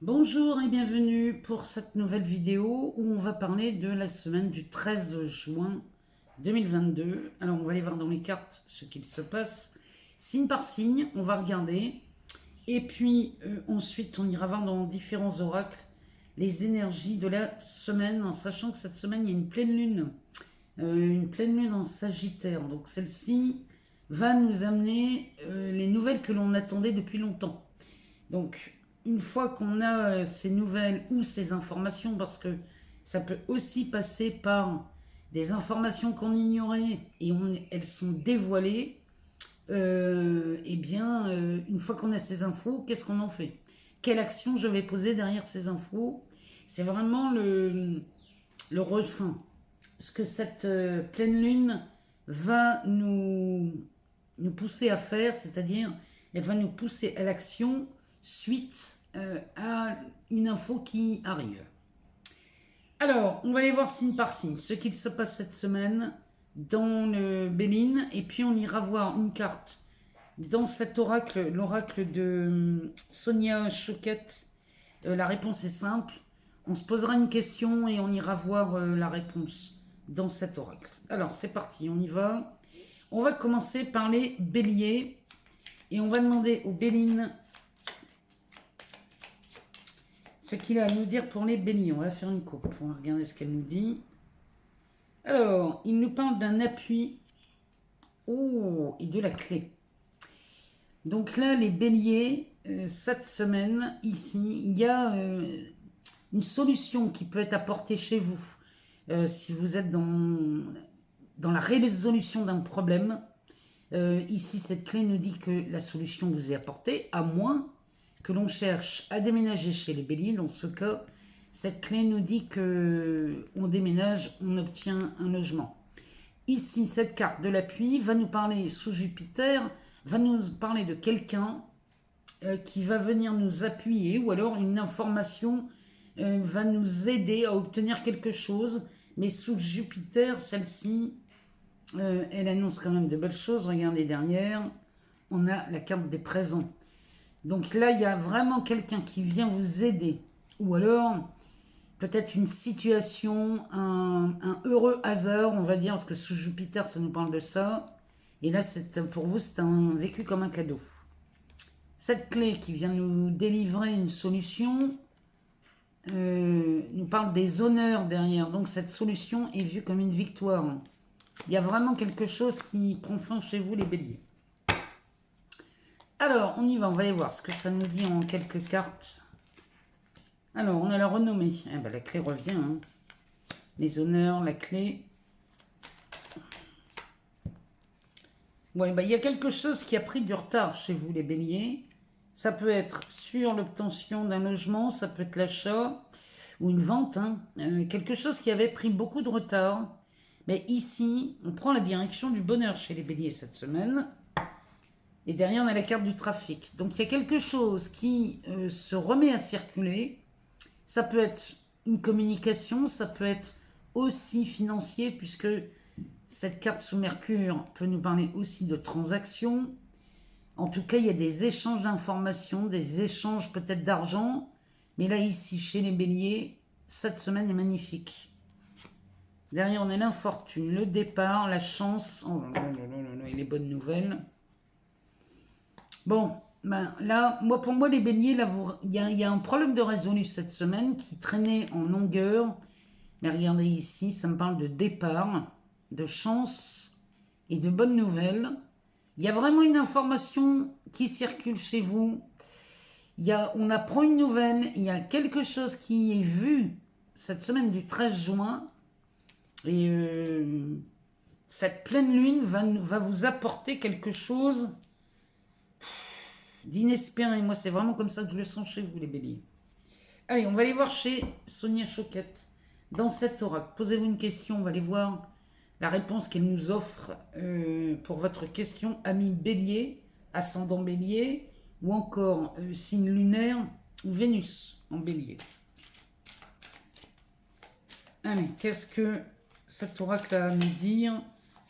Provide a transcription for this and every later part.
Bonjour et bienvenue pour cette nouvelle vidéo où on va parler de la semaine du 13 juin 2022. Alors on va aller voir dans les cartes ce qu'il se passe. Signe par signe, on va regarder. Et puis ensuite on ira voir dans différents oracles les énergies de la semaine, en sachant que cette semaine il y a une pleine lune en Sagittaire. Donc celle-ci va nous amener les nouvelles que l'on attendait depuis longtemps. Donc une fois qu'on a ces nouvelles ou ces informations, parce que ça peut aussi passer par des informations qu'on ignorait et elles sont dévoilées, une fois qu'on a ces infos, qu'est-ce qu'on en fait? Quelle action je vais poser derrière ces infos? C'est vraiment le refrain. Ce que cette pleine lune va nous pousser à faire, c'est-à-dire elle va nous pousser à l'action suite à une info qui arrive. Alors, on va aller voir signe par signe ce qu'il se passe cette semaine dans le Béline, et puis on ira voir une carte dans cet oracle, l'oracle de Sonia Choquette. La réponse est simple. On se posera une question et on ira voir la réponse dans cet oracle. Alors, c'est parti, on y va. On va commencer par les béliers et on va demander aux Bélines ce qu'il a à nous dire pour les béliers. On va faire une coupe. On va regarder ce qu'elle nous dit. Alors, il nous parle d'un appui. Oh, et de la clé. Donc là, les béliers, cette semaine, ici, il y a une solution qui peut être apportée chez vous. Si vous êtes dans la résolution d'un problème, ici, cette clé nous dit que la solution vous est apportée, à moins que l'on cherche à déménager chez les béliers. Dans ce cas, cette clé nous dit que on déménage, on obtient un logement. Ici, cette carte de l'appui va nous parler sous Jupiter, va nous parler de quelqu'un qui va venir nous appuyer, ou alors une information va nous aider à obtenir quelque chose. Mais sous Jupiter, celle-ci, elle annonce quand même de belles choses. Regardez derrière, on a la carte des présents. Donc là, il y a vraiment quelqu'un qui vient vous aider. Ou alors, peut-être une situation, un heureux hasard, on va dire, parce que sous Jupiter, ça nous parle de ça. Et là, pour vous, c'est un vécu comme un cadeau. Cette clé qui vient nous délivrer une solution nous parle des honneurs derrière. Donc cette solution est vue comme une victoire. Il y a vraiment quelque chose qui prend fin chez vous, les béliers. Alors, on y va, on va aller voir ce que ça nous dit en quelques cartes. Alors, on a la renommée. Eh ben, la clé revient. Hein. Les honneurs, la clé. Ouais, ben, il y a quelque chose qui a pris du retard chez vous, les béliers. Ça peut être sur l'obtention d'un logement, ça peut être l'achat ou une vente. Hein. Quelque chose qui avait pris beaucoup de retard. Mais ici, on prend la direction du bonheur chez les béliers cette semaine. Et derrière, on a la carte du trafic. Donc, il y a quelque chose qui se remet à circuler. Ça peut être une communication, ça peut être aussi financier, puisque cette carte sous Mercure peut nous parler aussi de transactions. En tout cas, il y a des échanges d'informations, des échanges peut-être d'argent. Mais là, ici, chez les béliers, cette semaine est magnifique. Derrière, on a l'infortune, le départ, la chance, oh là là là là là, et les bonnes nouvelles. Bon, ben là, pour moi, les béliers, là, il y a un problème de résolu cette semaine qui traînait en longueur. Mais regardez ici, ça me parle de départ, de chance et de bonnes nouvelles. Il y a vraiment une information qui circule chez vous. On apprend une nouvelle, il y a quelque chose qui est vu cette semaine du 13 juin. Et cette pleine lune va vous apporter quelque chose d'inespéré. Moi, c'est vraiment comme ça que je le sens chez vous, les béliers. Allez, on va aller voir chez Sonia Choquette. Dans cet oracle, posez-vous une question, on va aller voir la réponse qu'elle nous offre pour votre question, ami bélier, ascendant bélier, ou encore signe lunaire, ou Vénus en bélier. Allez, qu'est-ce que cet oracle a à nous dire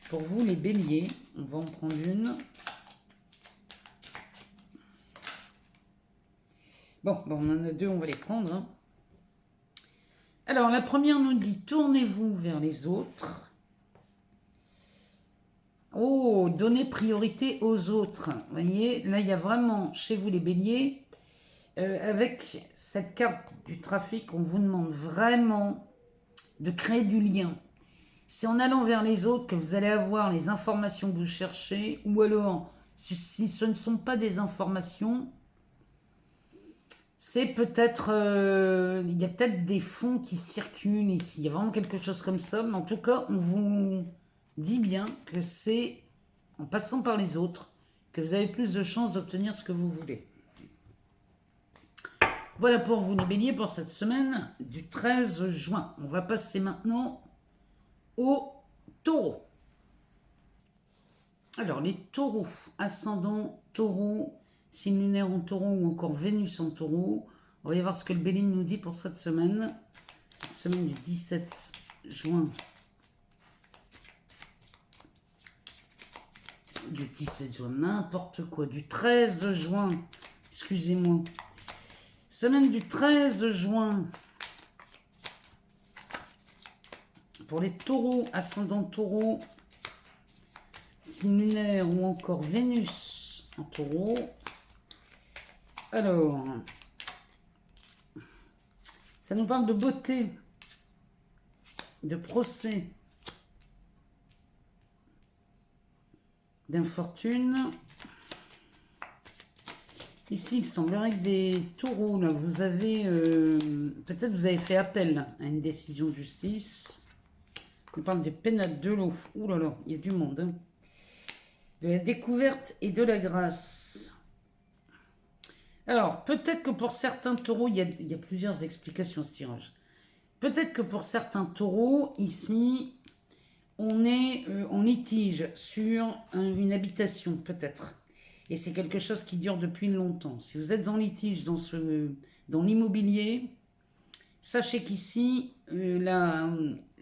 pour vous, les béliers? On va en prendre une. Bon, on en a deux, on va les prendre. Hein. Alors, la première nous dit, tournez-vous vers les autres. Oh, donnez priorité aux autres. Vous voyez, là, il y a vraiment, chez vous les béliers, avec cette carte du trafic, on vous demande vraiment de créer du lien. C'est en allant vers les autres que vous allez avoir les informations que vous cherchez, ou alors, si ce ne sont pas des informations, c'est peut-être, il y a peut-être des fonds qui circulent ici. Il y a vraiment quelque chose comme ça. Mais en tout cas, on vous dit bien que c'est en passant par les autres que vous avez plus de chances d'obtenir ce que vous voulez. Voilà pour vous les béliers pour cette semaine du 13 juin. On va passer maintenant aux taureaux. Alors les taureaux, ascendant taureau, signe lunaire en taureau ou encore Vénus en taureau. On va y voir ce que le Bélier nous dit pour cette semaine. Semaine du 17 juin. Du 17 juin, n'importe quoi. Du 13 juin, excusez-moi. Semaine du 13 juin. Pour les taureaux, ascendant taureau, signe lunaire ou encore Vénus en taureau. Alors, ça nous parle de beauté, de procès, d'infortune. Ici, il semblerait que des taureaux, là, vous avez, peut-être vous avez fait appel à une décision de justice. On parle des pénates de l'eau. Ouh là là, il y a du monde. Hein. De la découverte et de la grâce. Alors, peut-être que pour certains taureaux, il y a plusieurs explications à ce tirage. Peut-être que pour certains taureaux, ici, on est en litige sur une habitation, peut-être. Et c'est quelque chose qui dure depuis longtemps. Si vous êtes en litige dans l'immobilier, sachez qu'ici, la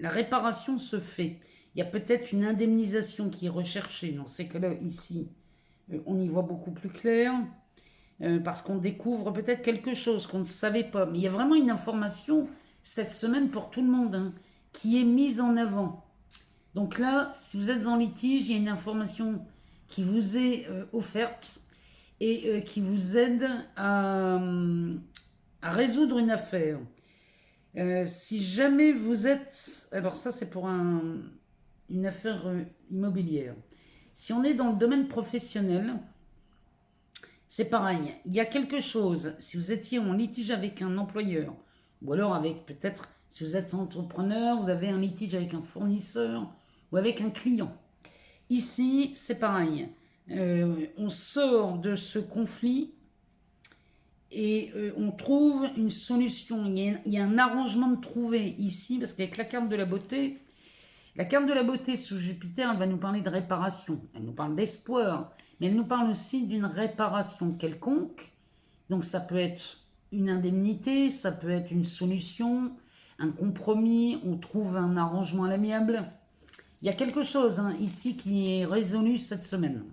réparation se fait. Il y a peut-être une indemnisation qui est recherchée. Dans ces cas-là, ici, on y voit beaucoup plus clair. Parce qu'on découvre peut-être quelque chose qu'on ne savait pas. Mais il y a vraiment une information cette semaine pour tout le monde hein, qui est mise en avant. Donc là, si vous êtes en litige, il y a une information qui vous est offerte et qui vous aide à résoudre une affaire. Si jamais vous êtes... Alors ça, c'est pour une affaire immobilière. Si on est dans le domaine professionnel, c'est pareil. Il y a quelque chose, si vous étiez en litige avec un employeur, ou alors avec peut-être, si vous êtes entrepreneur, vous avez un litige avec un fournisseur ou avec un client. Ici, c'est pareil. On sort de ce conflit et on trouve une solution. Il y a un arrangement de trouver ici, parce qu'avec la carte de la beauté sous Jupiter, elle va nous parler de réparation. Elle nous parle d'espoir, mais elle nous parle aussi d'une réparation quelconque. Donc ça peut être une indemnité, ça peut être une solution, un compromis, on trouve un arrangement à l'amiable. Il y a quelque chose hein, ici qui est résolu cette semaine.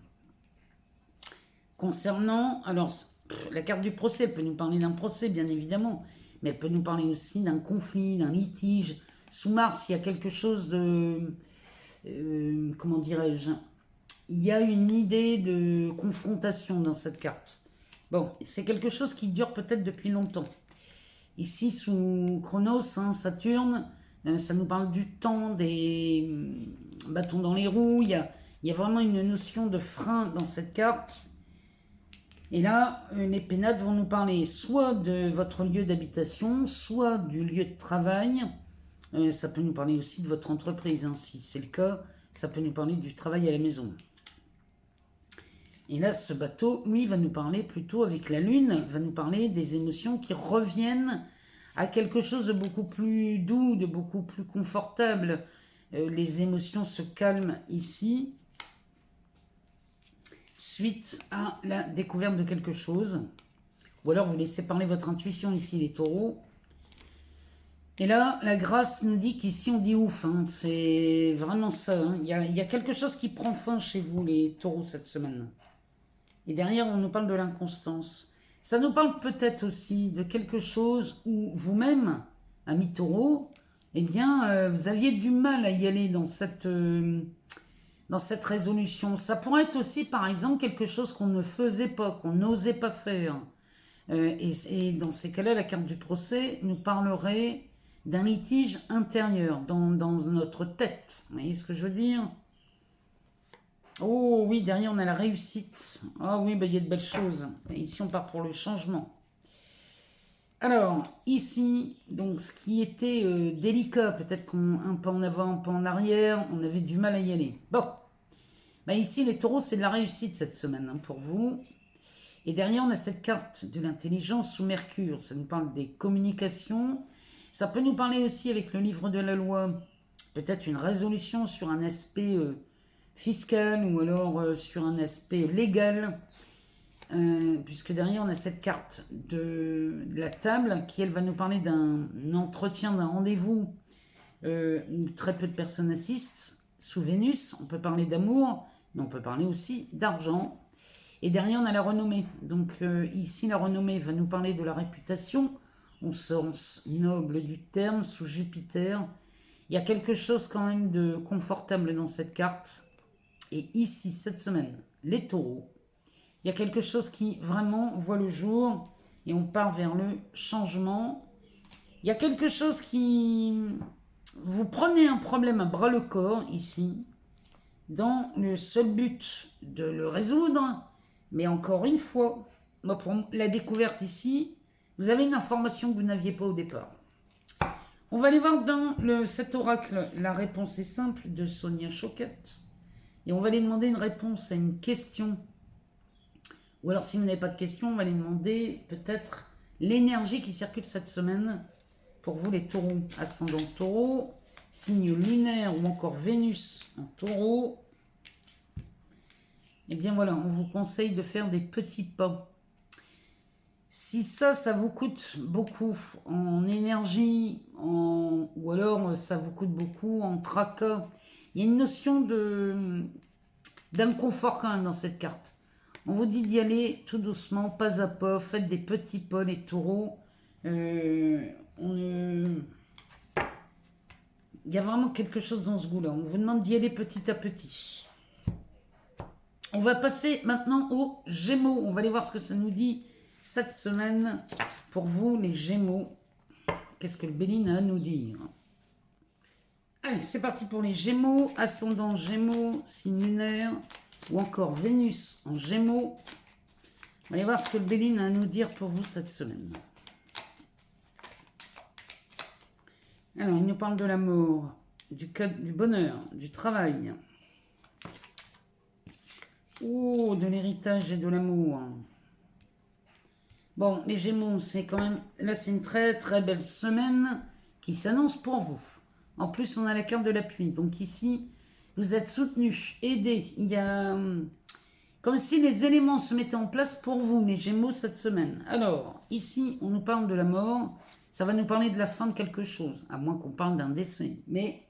Concernant, alors la carte du procès, elle peut nous parler d'un procès bien évidemment, mais elle peut nous parler aussi d'un conflit, d'un litige. Sous Mars, il y a quelque chose de, comment dirais-je, il y a une idée de confrontation dans cette carte. Bon, c'est quelque chose qui dure peut-être depuis longtemps. Ici, sous Chronos, hein, Saturne, ça nous parle du temps, des bâtons dans les roues. Il y a vraiment une notion de frein dans cette carte. Et là, les pénates vont nous parler soit de votre lieu d'habitation, soit du lieu de travail. Ça peut nous parler aussi de votre entreprise, hein, si c'est le cas. Ça peut nous parler du travail à la maison. Et là, ce bateau, lui, va nous parler plutôt avec la lune, va nous parler des émotions qui reviennent à quelque chose de beaucoup plus doux, de beaucoup plus confortable. Les émotions se calment ici, suite à la découverte de quelque chose. Ou alors vous laissez parler votre intuition ici, les taureaux. Et là, la grâce nous dit qu'ici on dit ouf, hein. C'est vraiment ça. Hein. Il y a quelque chose qui prend fin chez vous, les taureaux, cette semaine. Et derrière, on nous parle de l'inconstance. Ça nous parle peut-être aussi de quelque chose où vous-même, ami taureau, eh bien, vous aviez du mal à y aller dans cette résolution. Ça pourrait être aussi, par exemple, quelque chose qu'on ne faisait pas, qu'on n'osait pas faire. Et dans ces cas-là, la carte du procès nous parlerait d'un litige intérieur dans notre tête. Vous voyez ce que je veux dire? Oh oui, derrière on a la réussite. Ah oui, bah, il y a de belles choses. Et ici on part pour le changement. Alors, ici, donc ce qui était délicat, peut-être qu'un pas en avant, un pas en arrière, on avait du mal à y aller. Bon, bah ici les taureaux, c'est de la réussite cette semaine hein, pour vous. Et derrière, on a cette carte de l'intelligence sous Mercure. Ça nous parle des communications. Ça peut nous parler aussi avec le livre de la loi. Peut-être une résolution sur un aspect fiscal ou alors sur un aspect légal. Puisque derrière, on a cette carte de la table qui, elle, va nous parler d'un entretien, d'un rendez-vous où très peu de personnes assistent. Sous Vénus, on peut parler d'amour, mais on peut parler aussi d'argent. Et derrière, on a la renommée. Donc ici, la renommée va nous parler de la réputation, au sens noble du terme, sous Jupiter. Il y a quelque chose quand même de confortable dans cette carte. Et ici, cette semaine, les taureaux, il y a quelque chose qui vraiment voit le jour et on part vers le changement. Il y a quelque chose qui... Vous prenez un problème à bras le corps ici, dans le seul but de le résoudre. Mais encore une fois, moi pour la découverte ici, vous avez une information que vous n'aviez pas au départ. On va aller voir dans cet oracle, la réponse est simple de Sonia Choquette. Et on va aller demander une réponse à une question. Ou alors si vous n'avez pas de question, on va aller demander peut-être l'énergie qui circule cette semaine pour vous les taureaux. Ascendant taureau, signe lunaire ou encore Vénus en taureau. Eh bien voilà, on vous conseille de faire des petits pas. Si ça vous coûte beaucoup en énergie, ou alors ça vous coûte beaucoup en tracas, il y a une notion d'inconfort quand même dans cette carte. On vous dit d'y aller tout doucement, pas à pas, faites des petits pas les taureaux. Il y a vraiment quelque chose dans ce goût-là. On vous demande d'y aller petit à petit. On va passer maintenant aux Gémeaux. On va aller voir ce que ça nous dit cette semaine pour vous, les Gémeaux. Qu'est-ce que le Béline a à nous dire? Allez, c'est parti pour les Gémeaux. Ascendant Gémeaux, signe lunaire ou encore Vénus en Gémeaux. On va aller voir ce que le Béline a à nous dire pour vous cette semaine. Alors, il nous parle de l'amour, du bonheur, du travail. Oh, de l'héritage et de l'amour. Bon, les Gémeaux, c'est quand même... Là, c'est une très très belle semaine qui s'annonce pour vous. En plus, on a la carte de l'appui. Donc ici, vous êtes soutenus, aidés. Il y a... Comme si les éléments se mettaient en place pour vous, les Gémeaux, cette semaine. Alors, ici, on nous parle de la mort. Ça va nous parler de la fin de quelque chose, à moins qu'on parle d'un décès. Mais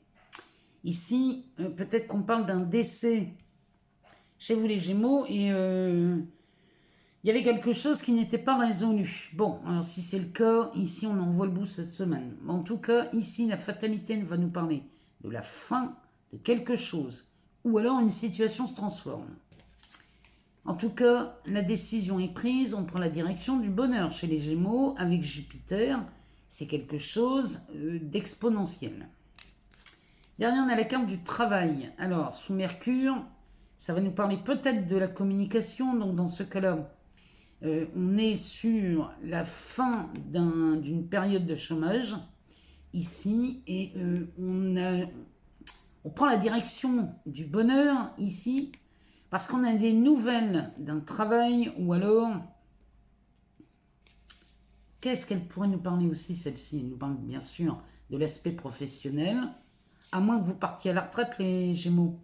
ici, peut-être qu'on parle d'un décès chez vous les Gémeaux et il y avait quelque chose qui n'était pas résolu. Bon, alors si c'est le cas, ici on en voit le bout cette semaine. En tout cas, ici la fatalité va nous parler de la fin de quelque chose ou alors une situation se transforme. En tout cas, la décision est prise, on prend la direction du bonheur chez les Gémeaux avec Jupiter. C'est quelque chose d'exponentiel. Derrière, on a la carte du travail. Alors, sous Mercure, ça va nous parler peut-être de la communication. Donc, dans ce cas-là, on est sur la fin d'une période de chômage, ici, et on prend la direction du bonheur, ici, parce qu'on a des nouvelles d'un travail, ou alors... Qu'est-ce qu'elle pourrait nous parler aussi, celle-ci? Elle nous parle bien sûr de l'aspect professionnel, à moins que vous partiez à la retraite, les Gémeaux.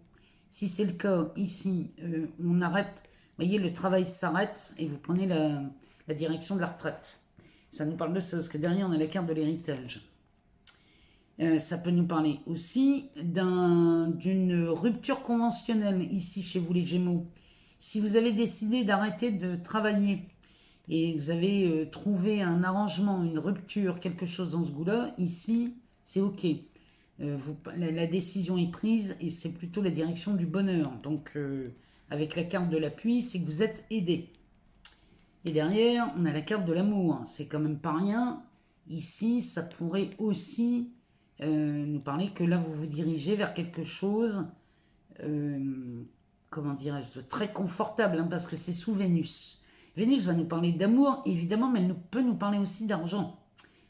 Si c'est le cas, ici, on arrête, vous voyez, le travail s'arrête et vous prenez la direction de la retraite. Ça nous parle de ça, parce que derrière, on a la carte de l'héritage. Ça peut nous parler aussi d'une rupture conventionnelle, ici, chez vous, les Gémeaux. Si vous avez décidé d'arrêter de travailler, et vous avez trouvé un arrangement, une rupture, quelque chose dans ce goût-là, ici, c'est OK. La décision est prise et c'est plutôt la direction du bonheur. Donc, avec la carte de l'appui, c'est que vous êtes aidé. Et derrière, on a la carte de l'amour. C'est quand même pas rien. Ici, ça pourrait aussi nous parler que là, vous vous dirigez vers quelque chose, comment dirais-je, de très confortable, hein, parce que c'est sous Vénus. Vénus va nous parler d'amour, évidemment, mais elle peut nous parler aussi d'argent,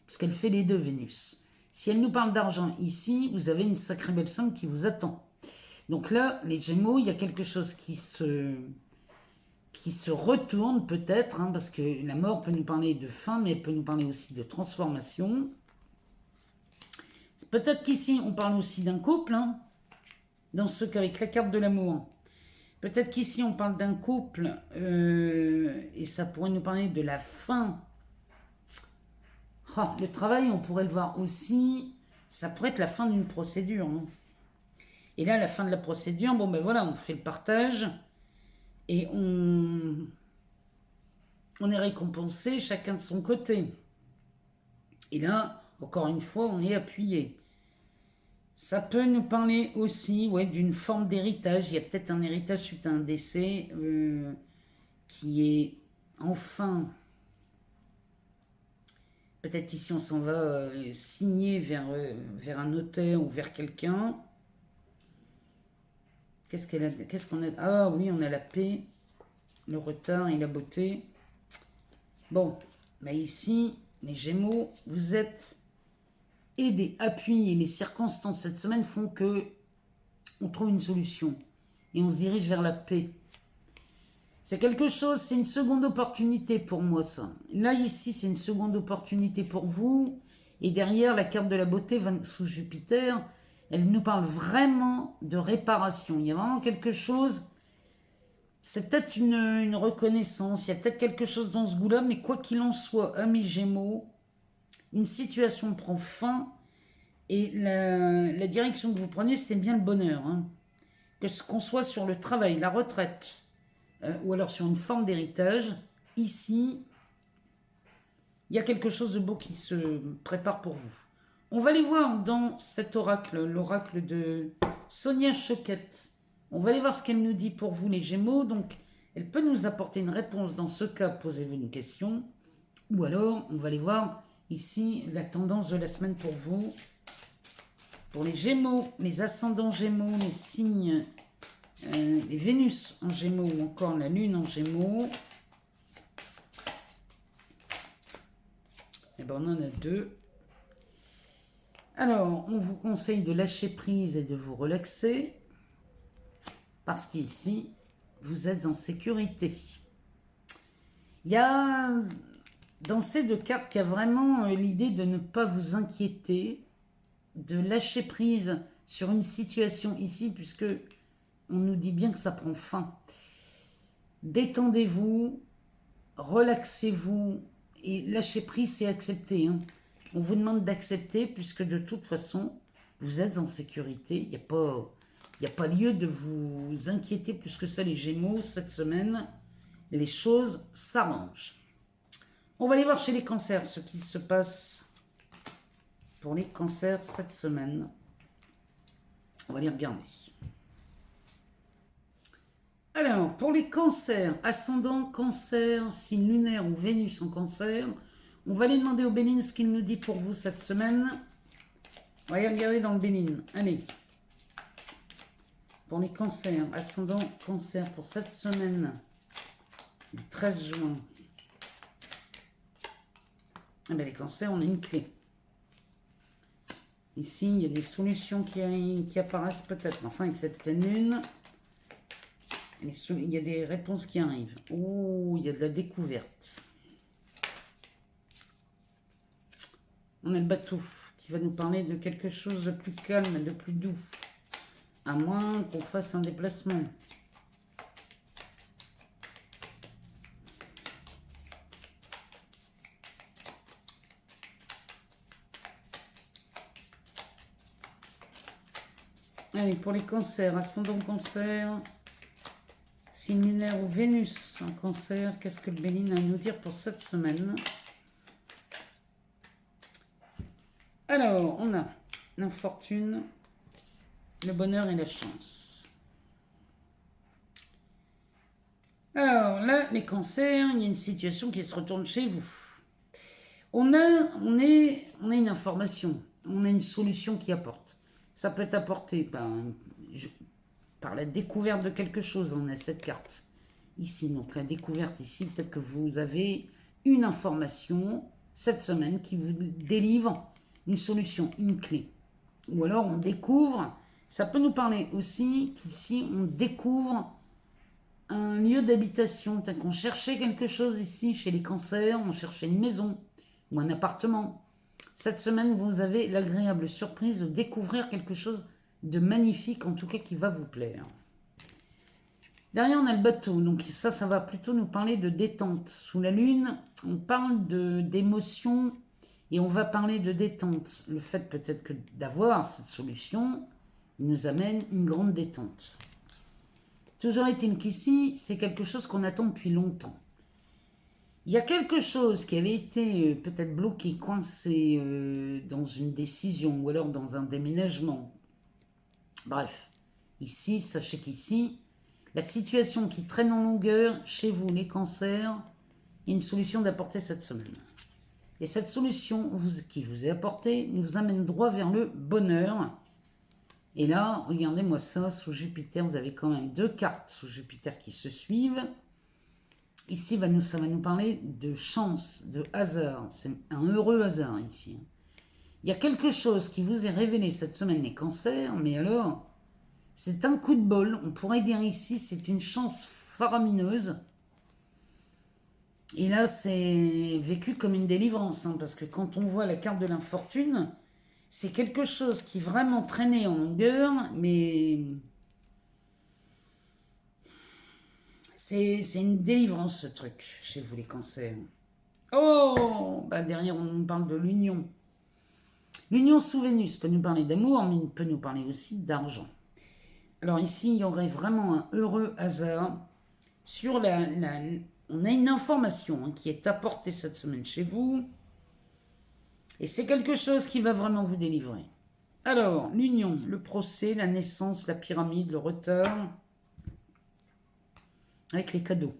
puisqu'elle fait les deux, Vénus. Si elle nous parle d'argent ici, vous avez une sacrée belle somme qui vous attend. Donc là, les Gémeaux, il y a quelque chose qui se retourne peut-être, hein, parce que la mort peut nous parler de fin, mais elle peut nous parler aussi de transformation. Peut-être qu'ici, on parle aussi d'un couple, hein, dans ce cas avec la carte de l'amour. Peut-être qu'ici, on parle d'un couple, et ça pourrait nous parler de la fin. Oh, le travail, on pourrait le voir aussi, ça pourrait être la fin d'une procédure. Hein. Et là, la fin de la procédure, bon ben voilà, on fait le partage, et on est récompensé chacun de son côté. Et là, encore une fois, on est appuyé. Ça peut nous parler aussi d'une forme d'héritage. Il y a peut-être un héritage suite à un décès qui est enfin... Peut-être qu'ici on s'en va signer vers un notaire ou vers quelqu'un. Qu'est-ce qu'on a? Ah oui, on a la paix, le retard et la beauté. Bon, mais ici, les Gémeaux, vous êtes aidés, appuyés. Les circonstances cette semaine font que on trouve une solution et on se dirige vers la paix. C'est quelque chose, c'est une seconde opportunité pour moi, ça. Là, ici, c'est une seconde opportunité pour vous. Et derrière, la carte de la beauté sous Jupiter, elle nous parle vraiment de réparation. Il y a vraiment quelque chose, c'est peut-être une reconnaissance, il y a peut-être quelque chose dans ce goût-là, mais quoi qu'il en soit, amis Gémeaux, une situation prend fin et la direction que vous prenez, c'est bien le bonheur. Hein. Qu'on soit sur le travail, la retraite, ou alors sur une forme d'héritage, ici, il y a quelque chose de beau qui se prépare pour vous. On va aller voir dans cet oracle, l'oracle de Sonia Choquette. On va aller voir ce qu'elle nous dit pour vous les Gémeaux. Donc, elle peut nous apporter une réponse. Dans ce cas, posez-vous une question. Ou alors, on va aller voir ici la tendance de la semaine pour vous. Pour les Gémeaux, les ascendants Gémeaux, les signes... les Vénus en Gémeaux ou encore la Lune en Gémeaux. Et ben on en a deux. Alors, on vous conseille de lâcher prise et de vous relaxer parce qu'ici, vous êtes en sécurité. Il y a dans ces deux cartes qu'il y a vraiment l'idée de ne pas vous inquiéter, de lâcher prise sur une situation ici puisque on nous dit bien que ça prend fin. Détendez-vous, relaxez-vous et lâcher prise, c'est accepter. Hein. On vous demande d'accepter puisque de toute façon, vous êtes en sécurité. Il n'y a pas lieu de vous inquiéter plus que ça, les Gémeaux. Cette semaine, les choses s'arrangent. On va aller voir chez les cancers ce qui se passe pour les cancers cette semaine. On va les regarder. Alors, pour les cancers, ascendant cancer, signe lunaire ou Vénus en cancer, on va aller demander au Bénin ce qu'il nous dit pour vous cette semaine. On va aller regarder dans le Bénin. Allez. Pour les cancers, ascendant cancer pour cette semaine, le 13 juin. Eh bien, les cancers, on a une clé. Ici, il y a des solutions qui apparaissent peut-être. Enfin, avec cette pleine lune... Il y a des réponses qui arrivent. Oh, il y a de la découverte. On a le bateau qui va nous parler de quelque chose de plus calme, de plus doux. À moins qu'on fasse un déplacement. Allez, pour les cancers, ascendant cancer... Signe lunaire ou Vénus en cancer, qu'est-ce que le Béline a à nous dire pour cette semaine? Alors, on a l'infortune, le bonheur et la chance. Alors là, les cancers, il y a une situation qui se retourne chez vous. On a une information, on a une solution qui apporte. Ça peut être apporté par la découverte de quelque chose. On a cette carte ici, donc la découverte ici, peut-être que vous avez une information cette semaine qui vous délivre une solution, une clé. Ou alors on découvre, ça peut nous parler aussi qu'ici on découvre un lieu d'habitation, peut-être qu'on cherchait quelque chose ici chez les cancers, on cherchait une maison ou un appartement. Cette semaine, vous avez l'agréable surprise de découvrir quelque chose de magnifique, en tout cas qui va vous plaire. Derrière, on a le bateau, donc ça va plutôt nous parler de détente. Sous la lune, on parle d'émotion et on va parler de détente. Le fait peut-être que d'avoir cette solution nous amène une grande détente. Toujours est-il qu'ici, c'est quelque chose qu'on attend depuis longtemps. Il y a quelque chose qui avait été peut-être bloqué, coincé dans une décision ou alors dans un déménagement. Bref, ici, sachez qu'ici, la situation qui traîne en longueur chez vous, les cancers, il y a une solution d'apporter cette semaine. Et cette solution qui vous est apportée nous amène droit vers le bonheur. Et là, regardez-moi ça, sous Jupiter, vous avez quand même 2 cartes sous Jupiter qui se suivent. Ici, ça va nous parler de chance, de hasard. C'est un heureux hasard ici. Il y a quelque chose qui vous est révélé cette semaine, les cancers, mais alors, c'est un coup de bol. On pourrait dire ici, c'est une chance faramineuse. Et là, c'est vécu comme une délivrance, parce que quand on voit la carte de l'infortune, c'est quelque chose qui vraiment traînait en longueur, mais c'est une délivrance ce truc, chez vous les cancers. Oh, derrière on nous parle de l'union. L'union sous Vénus peut nous parler d'amour, mais il peut nous parler aussi d'argent. Alors ici, il y aurait vraiment un heureux hasard sur on a une information qui est apportée cette semaine chez vous. Et c'est quelque chose qui va vraiment vous délivrer. Alors, l'union, le procès, la naissance, la pyramide, le retard, avec les cadeaux.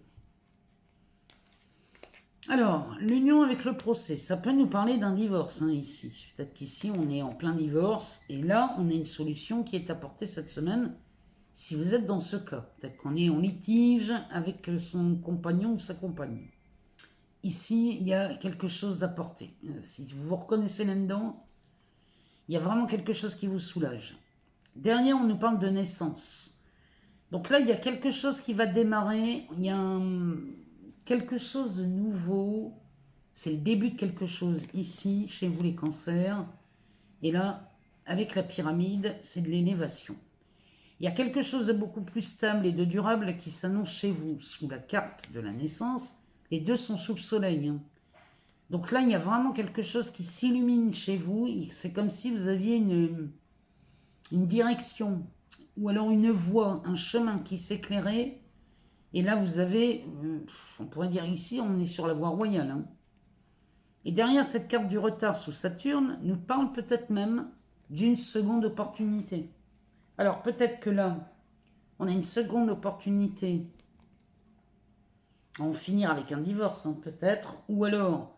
Alors, l'union avec le procès, ça peut nous parler d'un divorce ici. Peut-être qu'ici, on est en plein divorce. Et là, on a une solution qui est apportée cette semaine. Si vous êtes dans ce cas, peut-être qu'on est en litige avec son compagnon ou sa compagne. Ici, il y a quelque chose d'apporté. Si vous vous reconnaissez là-dedans, il y a vraiment quelque chose qui vous soulage. Derrière, on nous parle de naissance. Donc là, il y a quelque chose qui va démarrer. Il y a quelque chose de nouveau. C'est le début de quelque chose ici, chez vous les cancers. Et là, avec la pyramide, c'est de l'élévation. Il y a quelque chose de beaucoup plus stable et de durable qui s'annonce chez vous, sous la carte de la naissance. Les deux sont sous le soleil. Donc là, il y a vraiment quelque chose qui s'illumine chez vous. C'est comme si vous aviez une direction, ou alors une voie, un chemin qui s'éclairait. Et là, vous avez, on pourrait dire ici, on est sur la voie royale. Et derrière cette carte du retard sous Saturne, nous parle peut-être même d'une seconde opportunité. Alors peut-être que là, on a une seconde opportunité à en finir avec un divorce, peut-être. Ou alors,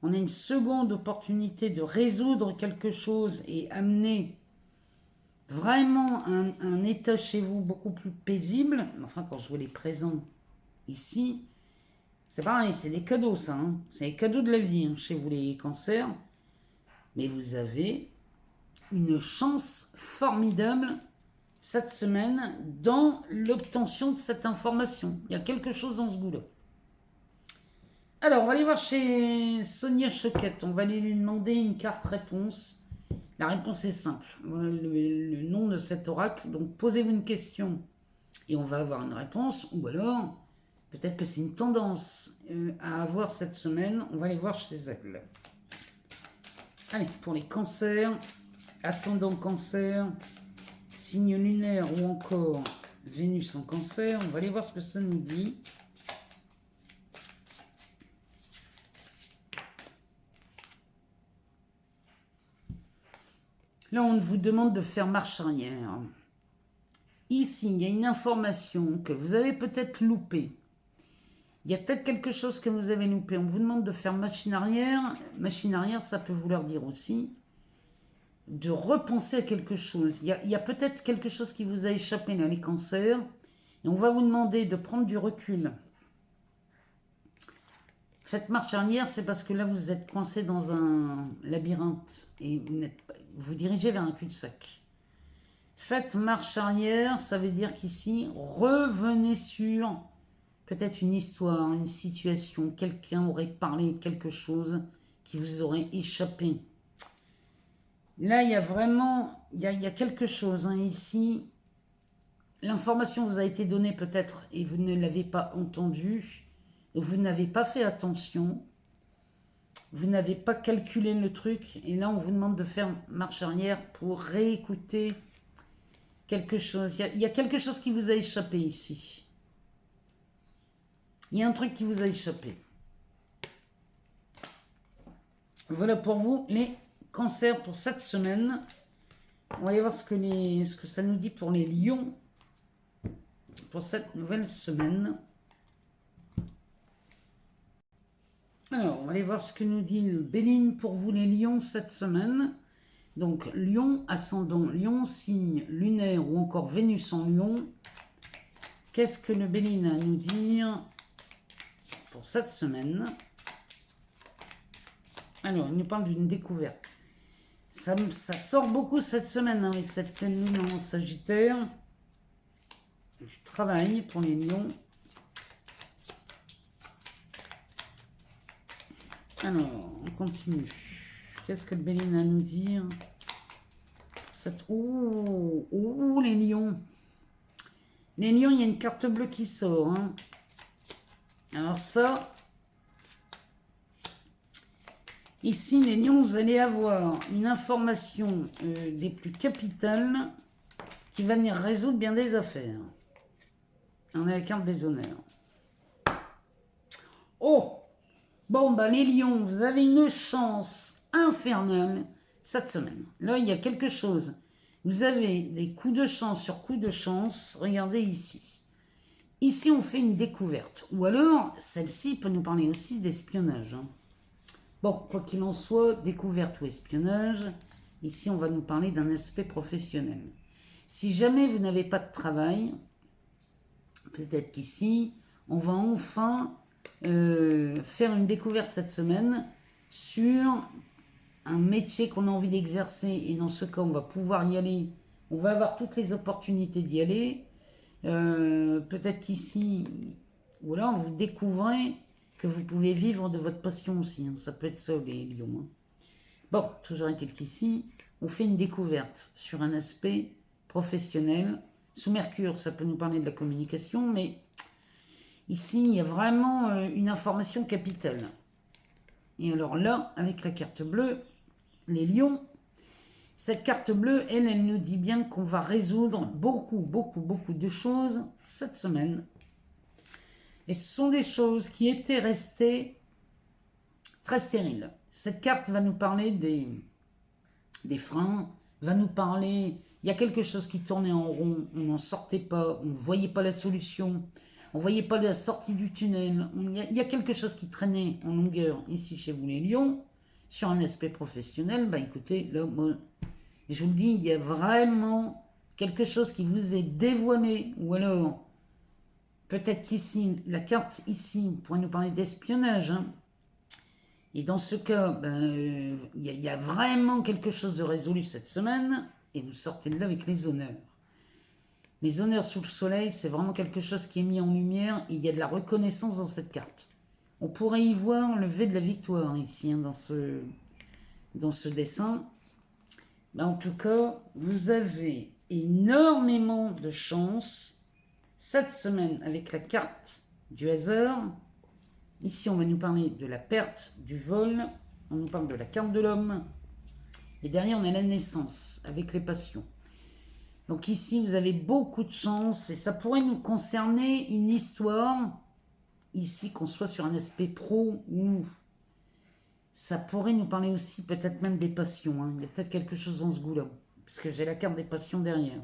on a une seconde opportunité de résoudre quelque chose et amener vraiment un état chez vous beaucoup plus paisible. Enfin, quand je vois les présents ici, c'est pareil, c'est des cadeaux ça. C'est les cadeaux de la vie chez vous les cancers. Mais vous avez une chance formidable cette semaine dans l'obtention de cette information. Il y a quelque chose dans ce goût-là. Alors, on va aller voir chez Sonia Choquette. On va aller lui demander une carte réponse. La réponse est simple. Voilà le nom de cet oracle. Donc, posez-vous une question et on va avoir une réponse. Ou alors, peut-être que c'est une tendance à avoir cette semaine. On va aller voir chez elle. Allez, pour les cancers, ascendant cancer, signe lunaire ou encore Vénus en Cancer. On va aller voir ce que ça nous dit. Là, on vous demande de faire marche arrière. Ici, il y a une information que vous avez peut-être loupée. Il y a peut-être quelque chose que vous avez loupé. On vous demande de faire machine arrière. Machine arrière, ça peut vouloir dire aussi de repenser à quelque chose. Il y a peut-être quelque chose qui vous a échappé dans les cancers. Et on va vous demander de prendre du recul. Faites marche arrière, c'est parce que là, vous êtes coincé dans un labyrinthe. Et vous dirigez vers un cul-de-sac. Faites marche arrière, ça veut dire qu'ici, revenez sur peut-être une histoire, une situation, quelqu'un aurait parlé de quelque chose qui vous aurait échappé. Là, il y a vraiment, il y a quelque chose ici. L'information vous a été donnée peut-être et vous ne l'avez pas entendue, vous n'avez pas fait attention, vous n'avez pas calculé le truc, et là, on vous demande de faire marche arrière pour réécouter quelque chose. Il y a quelque chose qui vous a échappé ici. Il y a un truc qui vous a échappé. Voilà pour vous les cancers pour cette semaine. On va aller voir ce que ça nous dit pour les lions pour cette nouvelle semaine. Alors, on va aller voir ce que nous dit le Béline pour vous les lions cette semaine. Donc, lion, ascendant lion, signe lunaire ou encore Vénus en lion. Qu'est-ce que le Béline a à nous dire pour cette semaine? Alors, il nous parle d'une découverte. Ça sort beaucoup cette semaine avec cette pleine lune en Sagittaire. Du travail pour les lions. Alors, on continue. Qu'est-ce que le Béline a à nous dire? Oh, les lions. Les lions, il y a une carte bleue qui sort. Alors ça, ici, les lions, vous allez avoir une information des plus capitales qui va venir résoudre bien des affaires. On a la carte des honneurs. Oh! Bon, bah les lions, vous avez une chance infernale cette semaine. Là, il y a quelque chose. Vous avez des coups de chance sur coups de chance. Regardez ici. Ici, on fait une découverte. Ou alors, celle-ci peut nous parler aussi d'espionnage. Bon, quoi qu'il en soit, découverte ou espionnage, ici, on va nous parler d'un aspect professionnel. Si jamais vous n'avez pas de travail, peut-être qu'ici, on va enfin faire une découverte cette semaine sur un métier qu'on a envie d'exercer. Et dans ce cas, on va pouvoir y aller. On va avoir toutes les opportunités d'y aller. Peut-être qu'ici, voilà, vous découvrez que vous pouvez vivre de votre passion aussi. Ça peut être ça, les lions. Bon, toujours est-il qu'ici, on fait une découverte sur un aspect professionnel. Sous Mercure, ça peut nous parler de la communication, mais ici, il y a vraiment une information capitale. Et alors là, avec la carte bleue, les lions, cette carte bleue, elle nous dit bien qu'on va résoudre beaucoup de choses cette semaine. Et ce sont des choses qui étaient restées très stériles. Cette carte va nous parler des freins, va nous parler... Il y a quelque chose qui tournait en rond, on n'en sortait pas, on ne voyait pas la solution, on ne voyait pas la sortie du tunnel. Il y a quelque chose qui traînait en longueur ici chez vous les lions. Sur un aspect professionnel, bah écoutez, là, moi, je vous le dis, il y a vraiment quelque chose qui vous est dévoilé. Ou alors, peut-être qu'ici, la carte ici pourrait nous parler d'espionnage. Et dans ce cas, il y a vraiment quelque chose de résolu cette semaine. Et vous sortez de là avec les honneurs. Les honneurs sous le soleil, c'est vraiment quelque chose qui est mis en lumière. Et il y a de la reconnaissance dans cette carte. On pourrait y voir le V de la victoire ici, dans ce dessin. Mais en tout cas, vous avez énormément de chance cette semaine avec la carte du hasard. Ici, on va nous parler de la perte, du vol. On nous parle de la carte de l'homme. Et derrière, on a la naissance avec les passions. Donc ici, vous avez beaucoup de chance et ça pourrait nous concerner une histoire, ici, qu'on soit sur un aspect pro ou ça pourrait nous parler aussi peut-être même des passions. Hein. Il y a peut-être quelque chose dans ce goût-là, puisque j'ai la carte des passions derrière.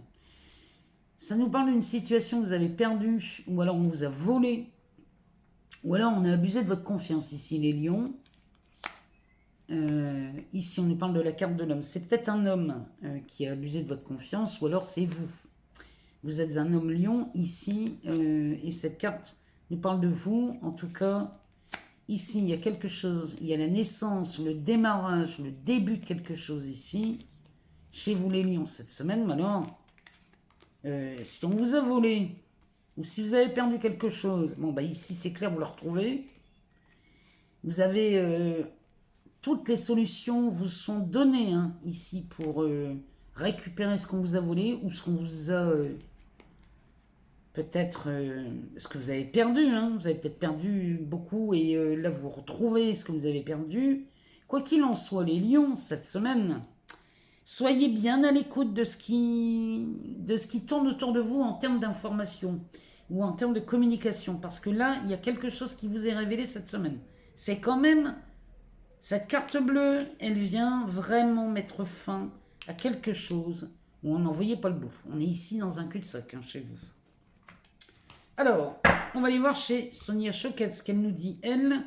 Ça nous parle d'une situation que vous avez perdue, ou alors on vous a volé, ou alors on a abusé de votre confiance. Ici, les lions. Ici, on nous parle de la carte de l'homme. C'est peut-être un homme qui a abusé de votre confiance, ou alors c'est vous. Vous êtes un homme lion ici, et cette carte nous parle de vous. En tout cas, ici, il y a quelque chose. Il y a la naissance, le démarrage, le début de quelque chose ici. Chez vous les lions cette semaine, mais alors, si on vous a volé, ou si vous avez perdu quelque chose, bon, bah ici, c'est clair, vous le retrouvez. Vous avez... toutes les solutions vous sont données hein, ici pour récupérer ce qu'on vous a volé ou ce qu'on vous a peut-être ce que vous avez perdu. Hein. Vous avez peut-être perdu beaucoup et là vous retrouvez ce que vous avez perdu. Quoi qu'il en soit, les lions, cette semaine, soyez bien à l'écoute de ce qui tourne autour de vous en termes d'information ou en termes de communication. Parce que là, il y a quelque chose qui vous est révélé cette semaine. C'est quand même... Cette carte bleue, elle vient vraiment mettre fin à quelque chose où on n'en voyait pas le bout. On est ici dans un cul-de-sac hein, chez vous. Alors, on va aller voir chez Sonia Choquette ce qu'elle nous dit, elle,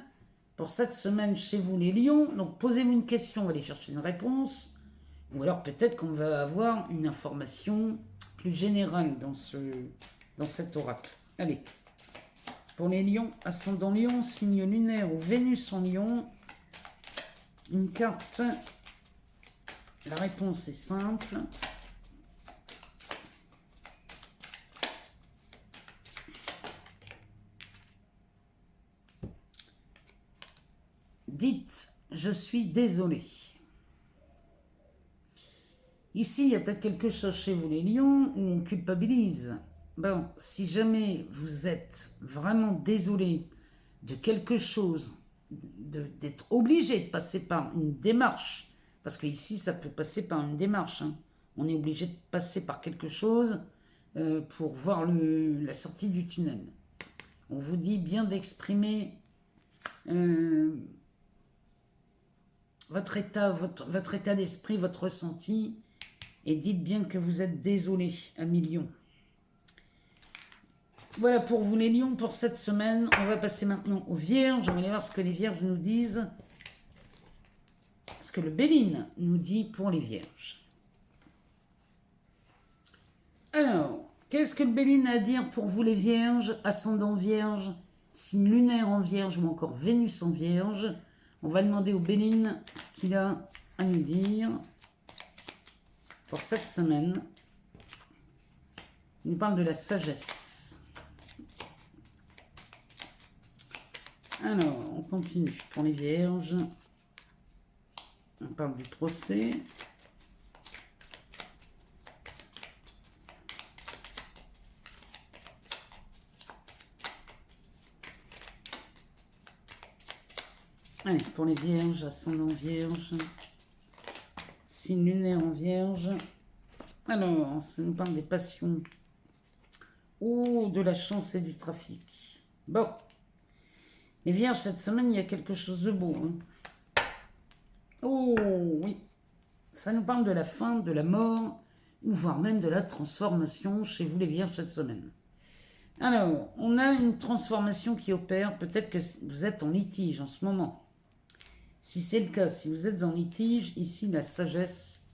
pour cette semaine chez vous les lions. Donc, posez-vous une question, on va aller chercher une réponse. Ou alors peut-être qu'on va avoir une information plus générale dans cet oracle. Allez, pour les lions, ascendant lion, signe lunaire ou Vénus en lion... Une carte, la réponse est simple. Dites, je suis désolé. Ici, il y a peut-être quelque chose chez vous les lions où on culpabilise. Bon, si jamais vous êtes vraiment désolé de quelque chose, d'être obligé de passer par une démarche, parce que ici ça peut passer par une démarche, hein. On est obligé de passer par quelque chose pour voir la sortie du tunnel. On vous dit bien d'exprimer votre état d'esprit, votre ressenti, et dites bien que vous êtes désolé à millions. Voilà pour vous les lions pour cette semaine. On va passer maintenant aux vierges. On va aller voir ce que les vierges nous disent. Ce que le Béline nous dit pour les vierges. Alors, qu'est-ce que le Béline a à dire pour vous les vierges, ascendant vierge, signe lunaire en vierge ou encore Vénus en vierge? On va demander au Béline ce qu'il a à nous dire pour cette semaine. Il nous parle de la sagesse. Alors, on continue pour les vierges. On parle du procès. Allez, pour les vierges, ascendant vierge. Signe lunaire en vierge. Alors, ça nous parle des passions. Oh, de la chance et du trafic. Bon. Les vierges, cette semaine, il y a quelque chose de beau. Hein. Oh, oui. Ça nous parle de la fin, de la mort, ou voire même de la transformation chez vous, les vierges, cette semaine. Alors, on a une transformation qui opère. Peut-être que vous êtes en litige en ce moment. Si c'est le cas, si vous êtes en litige, ici, la sagesse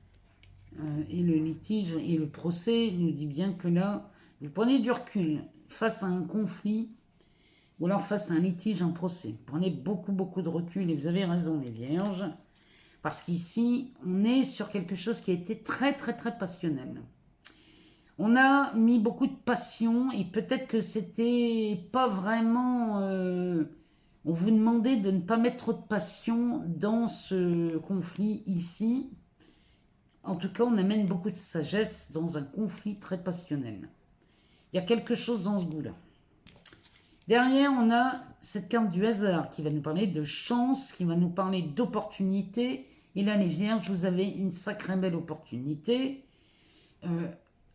et le litige et le procès nous dit bien que là, vous prenez du recul face à un conflit ou alors face à un litige, un procès. Prenez beaucoup de recul et vous avez raison les vierges, parce qu'ici, on est sur quelque chose qui a été très passionnel. On a mis beaucoup de passion et peut-être que c'était pas vraiment... on vous demandait de ne pas mettre trop de passion dans ce conflit ici. En tout cas, on amène beaucoup de sagesse dans un conflit très passionnel. Il y a quelque chose dans ce goût-là. Derrière, on a cette carte du hasard qui va nous parler de chance, qui va nous parler d'opportunité. Et là, les vierges, vous avez une sacrée belle opportunité.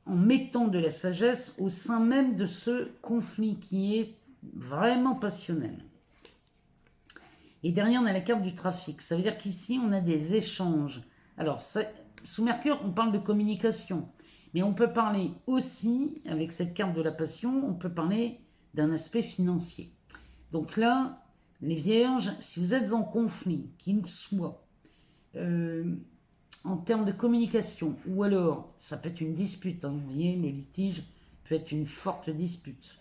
en mettant de la sagesse au sein même de ce conflit qui est vraiment passionnel. Et derrière, on a la carte du trafic. Ça veut dire qu'ici, on a des échanges. Alors, sous Mercure, on parle de communication. Mais on peut parler aussi, avec cette carte de la passion, on peut parler d'un aspect financier. Donc là, les vierges, si vous êtes en conflit, qu'il soit en termes de communication, ou alors, ça peut être une dispute, hein, vous voyez, le litige peut être une forte dispute.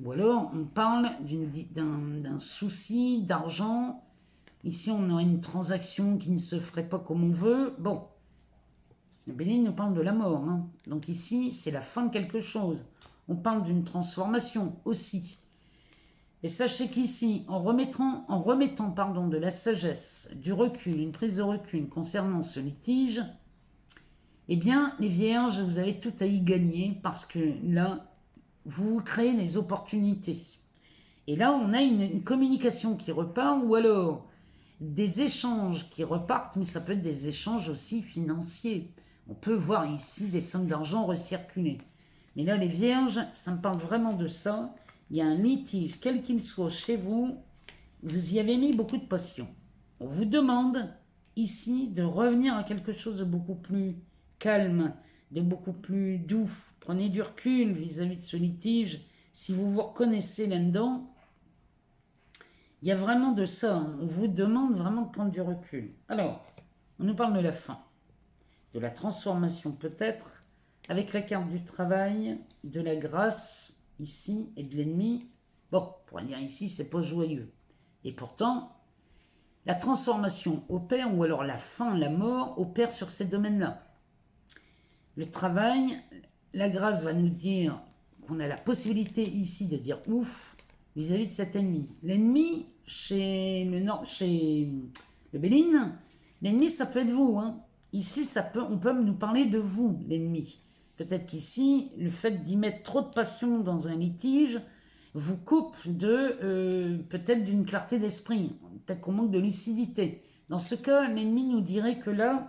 Ou alors, on parle d'un souci d'argent. Ici, on a une transaction qui ne se ferait pas comme on veut. Bon, le Béline nous parle de la mort. Hein. Donc ici, c'est la fin de quelque chose. On parle d'une transformation aussi. Et sachez qu'ici, en remettant de la sagesse, du recul, une prise de recul concernant ce litige, eh bien, les vierges, vous avez tout à y gagner parce que là, vous créez des opportunités. Et là, on a une communication qui repart ou alors des échanges qui repartent, mais ça peut être des échanges aussi financiers. On peut voir ici des sommes d'argent recirculer. Mais là, les vierges, ça me parle vraiment de ça. Il y a un litige, quel qu'il soit chez vous, vous y avez mis beaucoup de passion. On vous demande ici de revenir à quelque chose de beaucoup plus calme, de beaucoup plus doux. Prenez du recul vis-à-vis de ce litige. Si vous vous reconnaissez là-dedans, il y a vraiment de ça. Hein. On vous demande vraiment de prendre du recul. Alors, on nous parle de la fin, de la transformation peut-être, avec la carte du travail, de la grâce ici et de l'ennemi. Bon, on pourrait dire ici, c'est pas joyeux. Et pourtant, la transformation opère, ou alors la fin, la mort, opère sur ces domaines-là. Le travail, la grâce va nous dire qu'on a la possibilité ici de dire ouf vis-à-vis de cet ennemi. L'ennemi, chez le Béline, l'ennemi, ça peut être vous. Hein. Ici, on peut nous parler de vous, l'ennemi. Peut-être qu'ici, le fait d'y mettre trop de passion dans un litige vous coupe peut-être d'une clarté d'esprit. Peut-être qu'on manque de lucidité. Dans ce cas, l'ennemi nous dirait que là,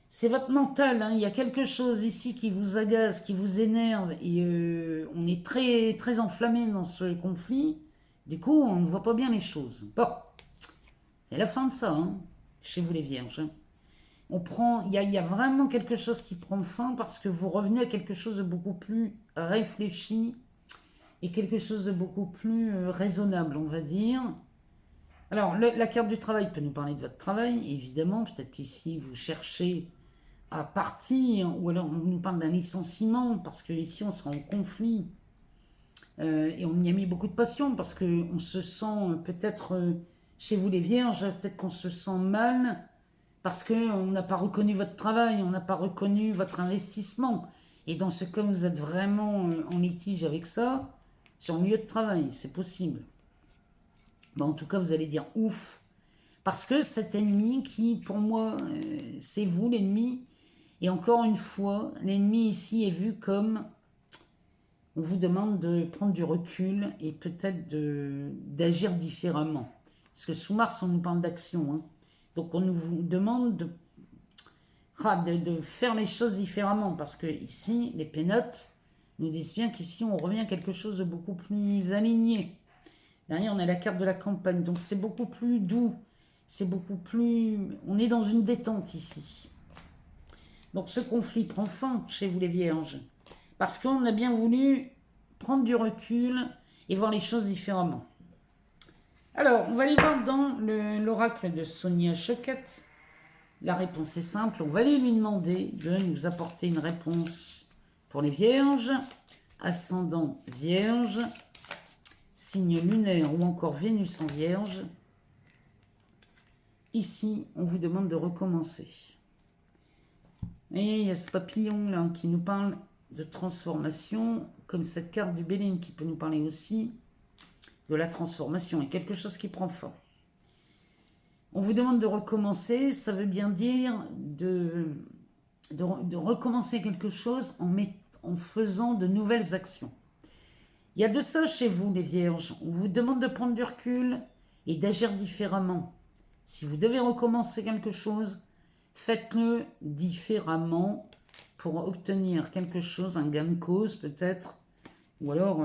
c'est votre mental, hein. Il y a quelque chose ici qui vous agace, qui vous énerve, et on est très, très enflammé dans ce conflit. Du coup, on ne voit pas bien les choses. Bon, c'est la fin de ça, hein, chez vous les vierges. Il y a vraiment quelque chose qui prend fin parce que vous revenez à quelque chose de beaucoup plus réfléchi et quelque chose de beaucoup plus raisonnable, on va dire. Alors, la carte du travail peut nous parler de votre travail, évidemment. Peut-être qu'ici, vous cherchez à partir, ou alors on nous parle d'un licenciement, parce qu'ici, on sera en conflit. Et on y a mis beaucoup de passion, parce qu'on se sent peut-être, chez vous les vierges, peut-être qu'on se sent mal, parce qu'on n'a pas reconnu votre travail, on n'a pas reconnu votre investissement. Et dans ce cas, vous êtes vraiment en litige avec ça, sur le lieu de travail, c'est possible. Bon, en tout cas, vous allez dire ouf, parce que cet ennemi qui, pour moi, c'est vous l'ennemi, et encore une fois, l'ennemi ici est vu comme, on vous demande de prendre du recul et peut-être d'agir différemment. Parce que sous Mars, on nous parle d'action, hein. Donc on nous demande de faire les choses différemment, parce que ici, les pénotes nous disent bien qu'ici, on revient à quelque chose de beaucoup plus aligné. Derrière, on a la carte de la campagne, donc c'est beaucoup plus doux, c'est beaucoup plus... On est dans une détente ici. Donc ce conflit prend fin chez vous les vierges, parce qu'on a bien voulu prendre du recul et voir les choses différemment. Alors, on va aller voir dans l'oracle de Sonia Choquette. La réponse est simple, on va aller lui demander de nous apporter une réponse pour les vierges, ascendant vierge, signe lunaire ou encore Vénus en vierge. Ici, on vous demande de recommencer. Et il y a ce papillon là qui nous parle de transformation, comme cette carte du Béline qui peut nous parler aussi de la transformation et quelque chose qui prend fin. On vous demande de recommencer, ça veut bien dire de recommencer quelque chose en faisant de nouvelles actions. Il y a de ça chez vous les vierges, on vous demande de prendre du recul et d'agir différemment. Si vous devez recommencer quelque chose, faites-le différemment pour obtenir quelque chose, un gain de cause peut-être, ou alors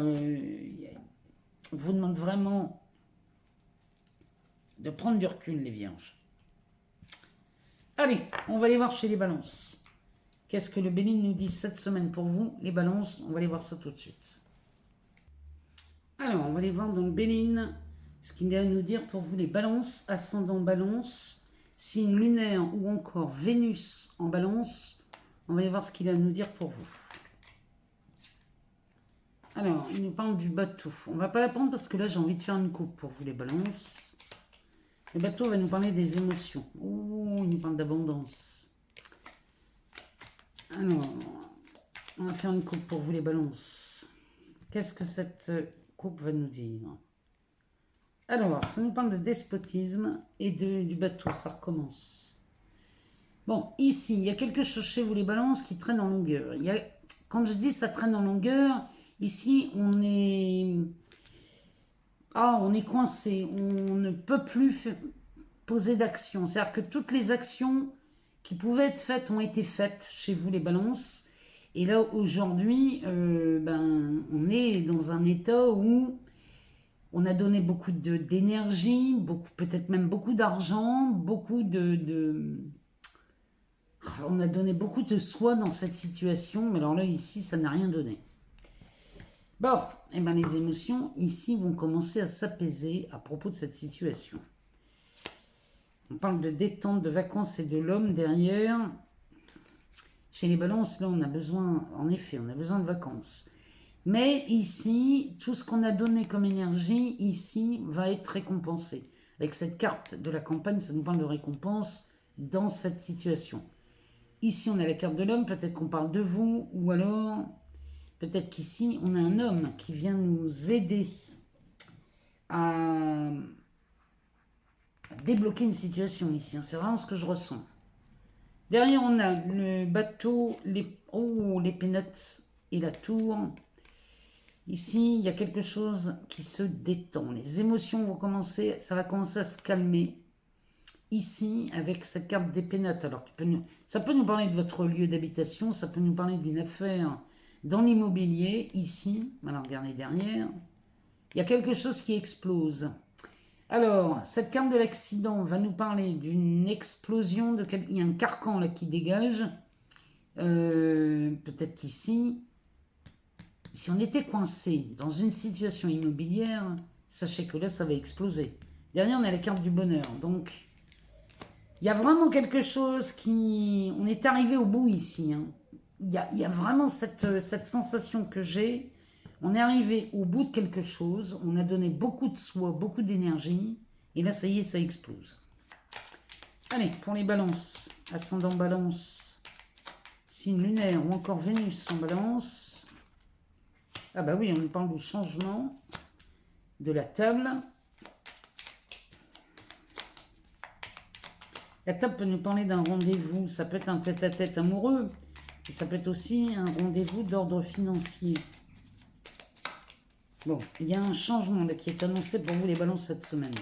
vous demande vraiment de prendre du recul, les vierges. Allez, on va aller voir chez les balances. Qu'est-ce que le Bénin nous dit cette semaine pour vous, les balances? On va aller voir ça tout de suite. Alors, on va aller voir dans le Bénin ce qu'il a à nous dire pour vous, les balances, ascendant balance, signe lunaire ou encore Vénus en balance. On va aller voir ce qu'il a à nous dire pour vous. Alors, il nous parle du bateau. On ne va pas la prendre parce que là, j'ai envie de faire une coupe pour vous, les balances. Le bateau va nous parler des émotions. Oh, il nous parle d'abondance. Alors, on va faire une coupe pour vous, les balances. Qu'est-ce que cette coupe va nous dire? Alors, ça nous parle de despotisme et du bateau. Ça recommence. Bon, ici, il y a quelque chose chez vous, les balances, qui traîne en longueur. Quand je dis ça traîne en longueur, ici, on est coincé. On ne peut plus poser d'action. C'est-à-dire que toutes les actions qui pouvaient être faites ont été faites chez vous, les balances. Et là, aujourd'hui, on est dans un état où on a donné beaucoup d'énergie, peut-être même beaucoup d'argent, on a donné beaucoup de soi dans cette situation, mais alors là, ici, ça n'a rien donné. Bon, et les émotions, ici, vont commencer à s'apaiser à propos de cette situation. On parle de détente, de vacances et de l'homme derrière. Chez les balances, là, on a besoin, en effet, on a besoin de vacances. Mais ici, tout ce qu'on a donné comme énergie, ici, va être récompensé. Avec cette carte de la campagne, ça nous parle de récompense dans cette situation. Ici, on a la carte de l'homme, peut-être qu'on parle de vous, ou alors, peut-être qu'ici, on a un homme qui vient nous aider à débloquer une situation ici. C'est vraiment ce que je ressens. Derrière, on a le bateau, les pénates et la tour. Ici, il y a quelque chose qui se détend. Les émotions vont commencer, ça va commencer à se calmer. Ici, avec cette carte des pénates. Alors, ça peut nous parler de votre lieu d'habitation, ça peut nous parler d'une affaire dans l'immobilier. Ici, alors regardez derrière, il y a quelque chose qui explose. Alors, cette carte de l'accident va nous parler d'une explosion, il y a un carcan là qui dégage. Peut-être qu'ici, si on était coincé dans une situation immobilière, sachez que là, ça va exploser. Derrière, on a la carte du bonheur. Donc, il y a vraiment quelque chose qui... On est arrivé au bout ici. Hein. Il y a vraiment cette sensation que j'ai. On est arrivé au bout de quelque chose. On a donné beaucoup de soi, beaucoup d'énergie. Et là, ça y est, ça explose. Allez, pour les balances. Ascendant balance. Signe lunaire ou encore Vénus en balance. Ah bah oui, on nous parle du changement de la table. La table peut nous parler d'un rendez-vous. Ça peut être un tête-à-tête amoureux. Et ça peut être aussi un rendez-vous d'ordre financier. Bon, il y a un changement là, qui est annoncé pour vous les balances cette semaine.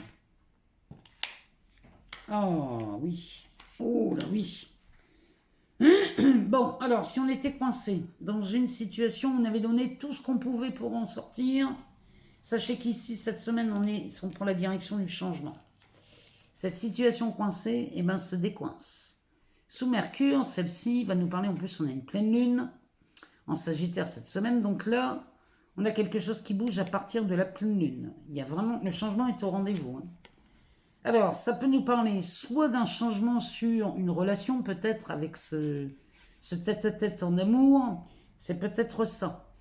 Oh oui. Oh là oui. Bon, alors, si on était coincé dans une situation où on avait donné tout ce qu'on pouvait pour en sortir, sachez qu'ici, cette semaine, on prend la direction du changement. Cette situation coincée, se décoince. Sous Mercure, celle-ci va nous parler, en plus, on a une pleine lune en Sagittaire cette semaine, donc là, on a quelque chose qui bouge à partir de la pleine lune. Il y a vraiment, le changement est au rendez-vous. Hein. Alors, ça peut nous parler soit d'un changement sur une relation, peut-être avec ce tête-à-tête en amour, c'est peut-être ça,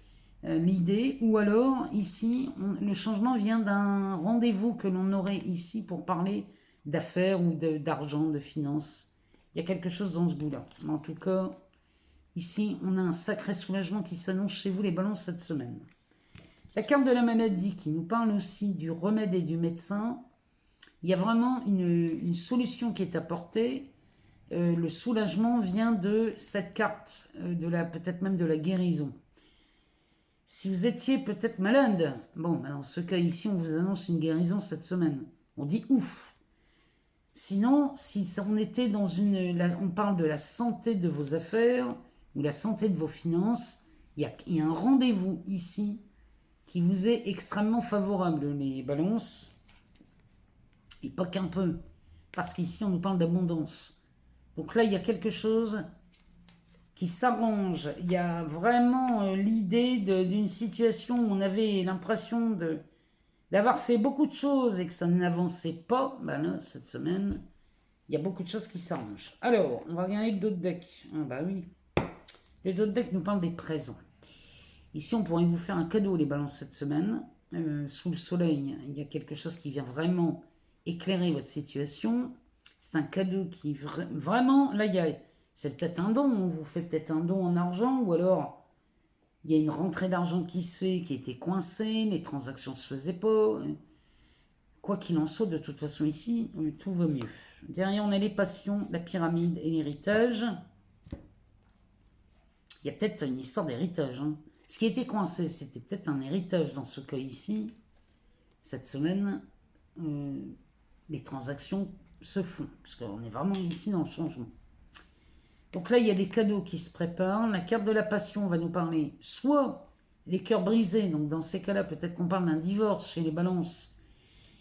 l'idée. Ou alors, ici, le changement vient d'un rendez-vous que l'on aurait ici pour parler d'affaires ou d'argent, de finances. Il y a quelque chose dans ce bout-là. Mais en tout cas, ici, on a un sacré soulagement qui s'annonce chez vous, les balances, cette semaine. La carte de la maladie qui nous parle aussi du remède et du médecin. Il y a vraiment une solution qui est apportée. Le soulagement vient de cette carte, peut-être même de la guérison. Si vous étiez peut-être malade, bon, dans ce cas ici, on vous annonce une guérison cette semaine. On dit ouf. Sinon, si on était on parle de la santé de vos affaires, ou la santé de vos finances, il y a un rendez-vous ici qui vous est extrêmement favorable, les balances. Et pas qu'un peu. Parce qu'ici, on nous parle d'abondance. Donc là, il y a quelque chose qui s'arrange. Il y a vraiment l'idée d'une situation où on avait l'impression d'avoir fait beaucoup de choses et que ça n'avançait pas. Ben là, cette semaine, il y a beaucoup de choses qui s'arrangent. Alors, on va regarder le dos de deck. Ah bah oui. Le dos de deck nous parle des présents. Ici, on pourrait vous faire un cadeau, les balances, cette semaine. Sous le soleil, il y a quelque chose qui vient vraiment éclairer votre situation. C'est un cadeau qui vraiment, là, c'est peut-être un don. On vous fait peut-être un don en argent, ou alors il y a une rentrée d'argent qui se fait, qui était coincée, les transactions ne se faisaient pas. Quoi qu'il en soit, de toute façon, ici, tout va mieux. Derrière, on a les passions, la pyramide et l'héritage. Il y a peut-être une histoire d'héritage. Hein. Ce qui était coincé, c'était peut-être un héritage dans ce cas ici. Cette semaine, les transactions se font, parce qu'on est vraiment ici dans le changement. Donc là, il y a des cadeaux qui se préparent. La carte de la passion va nous parler soit les cœurs brisés, donc dans ces cas-là, peut-être qu'on parle d'un divorce chez les balances,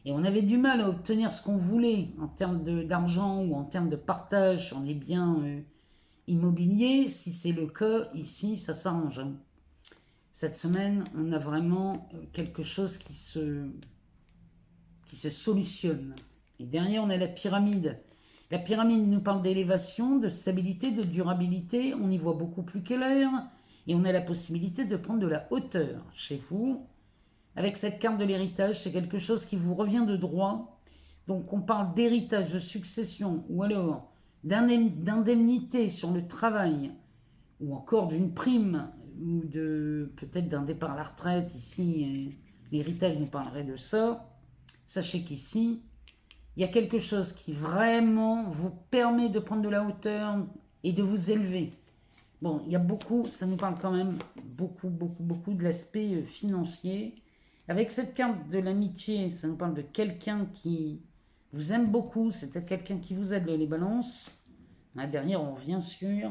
et on avait du mal à obtenir ce qu'on voulait en termes d'argent ou en termes de partage sur les biens immobiliers. Si c'est le cas, ici, ça s'arrange. Cette semaine, on a vraiment quelque chose qui se solutionne. Et derrière, on a la pyramide. La pyramide nous parle d'élévation, de stabilité, de durabilité. On y voit beaucoup plus clair. Et on a la possibilité de prendre de la hauteur chez vous. Avec cette carte de l'héritage, c'est quelque chose qui vous revient de droit. Donc on parle d'héritage, de succession, ou alors d'indemnité sur le travail, ou encore d'une prime, ou peut-être d'un départ à la retraite. Ici, l'héritage nous parlerait de ça. Sachez qu'ici, il y a quelque chose qui vraiment vous permet de prendre de la hauteur et de vous élever. Bon, il y a beaucoup, ça nous parle quand même beaucoup de l'aspect financier. Avec cette carte de l'amitié, ça nous parle de quelqu'un qui vous aime beaucoup, c'est peut-être quelqu'un qui vous aide, les balances. Là, derrière, on revient sur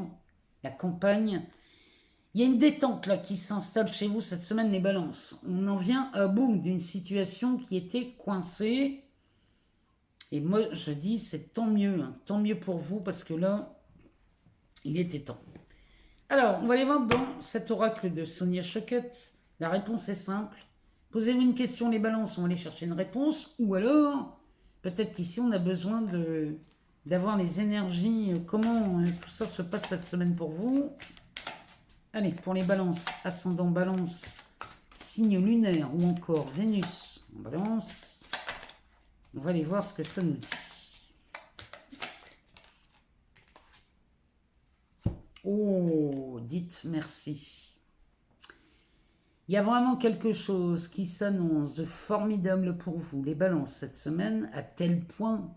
la campagne. Il y a une détente là qui s'installe chez vous cette semaine, les balances. On en vient à bout d'une situation qui était coincée. Et moi, je dis, c'est tant mieux. Hein, tant mieux pour vous, parce que là, il était temps. Alors, on va aller voir dans cet oracle de Sonia Choquette. La réponse est simple. Posez-vous une question, les balances, on va aller chercher une réponse. Ou alors, peut-être qu'ici, on a besoin d'avoir les énergies. Comment tout ça se passe cette semaine pour vous? Allez, pour les balances, ascendant balance, signe lunaire ou encore Vénus en balance, on va aller voir ce que ça nous dit. Oh, dites merci. Il y a vraiment quelque chose qui s'annonce de formidable pour vous, les balances, cette semaine, à tel point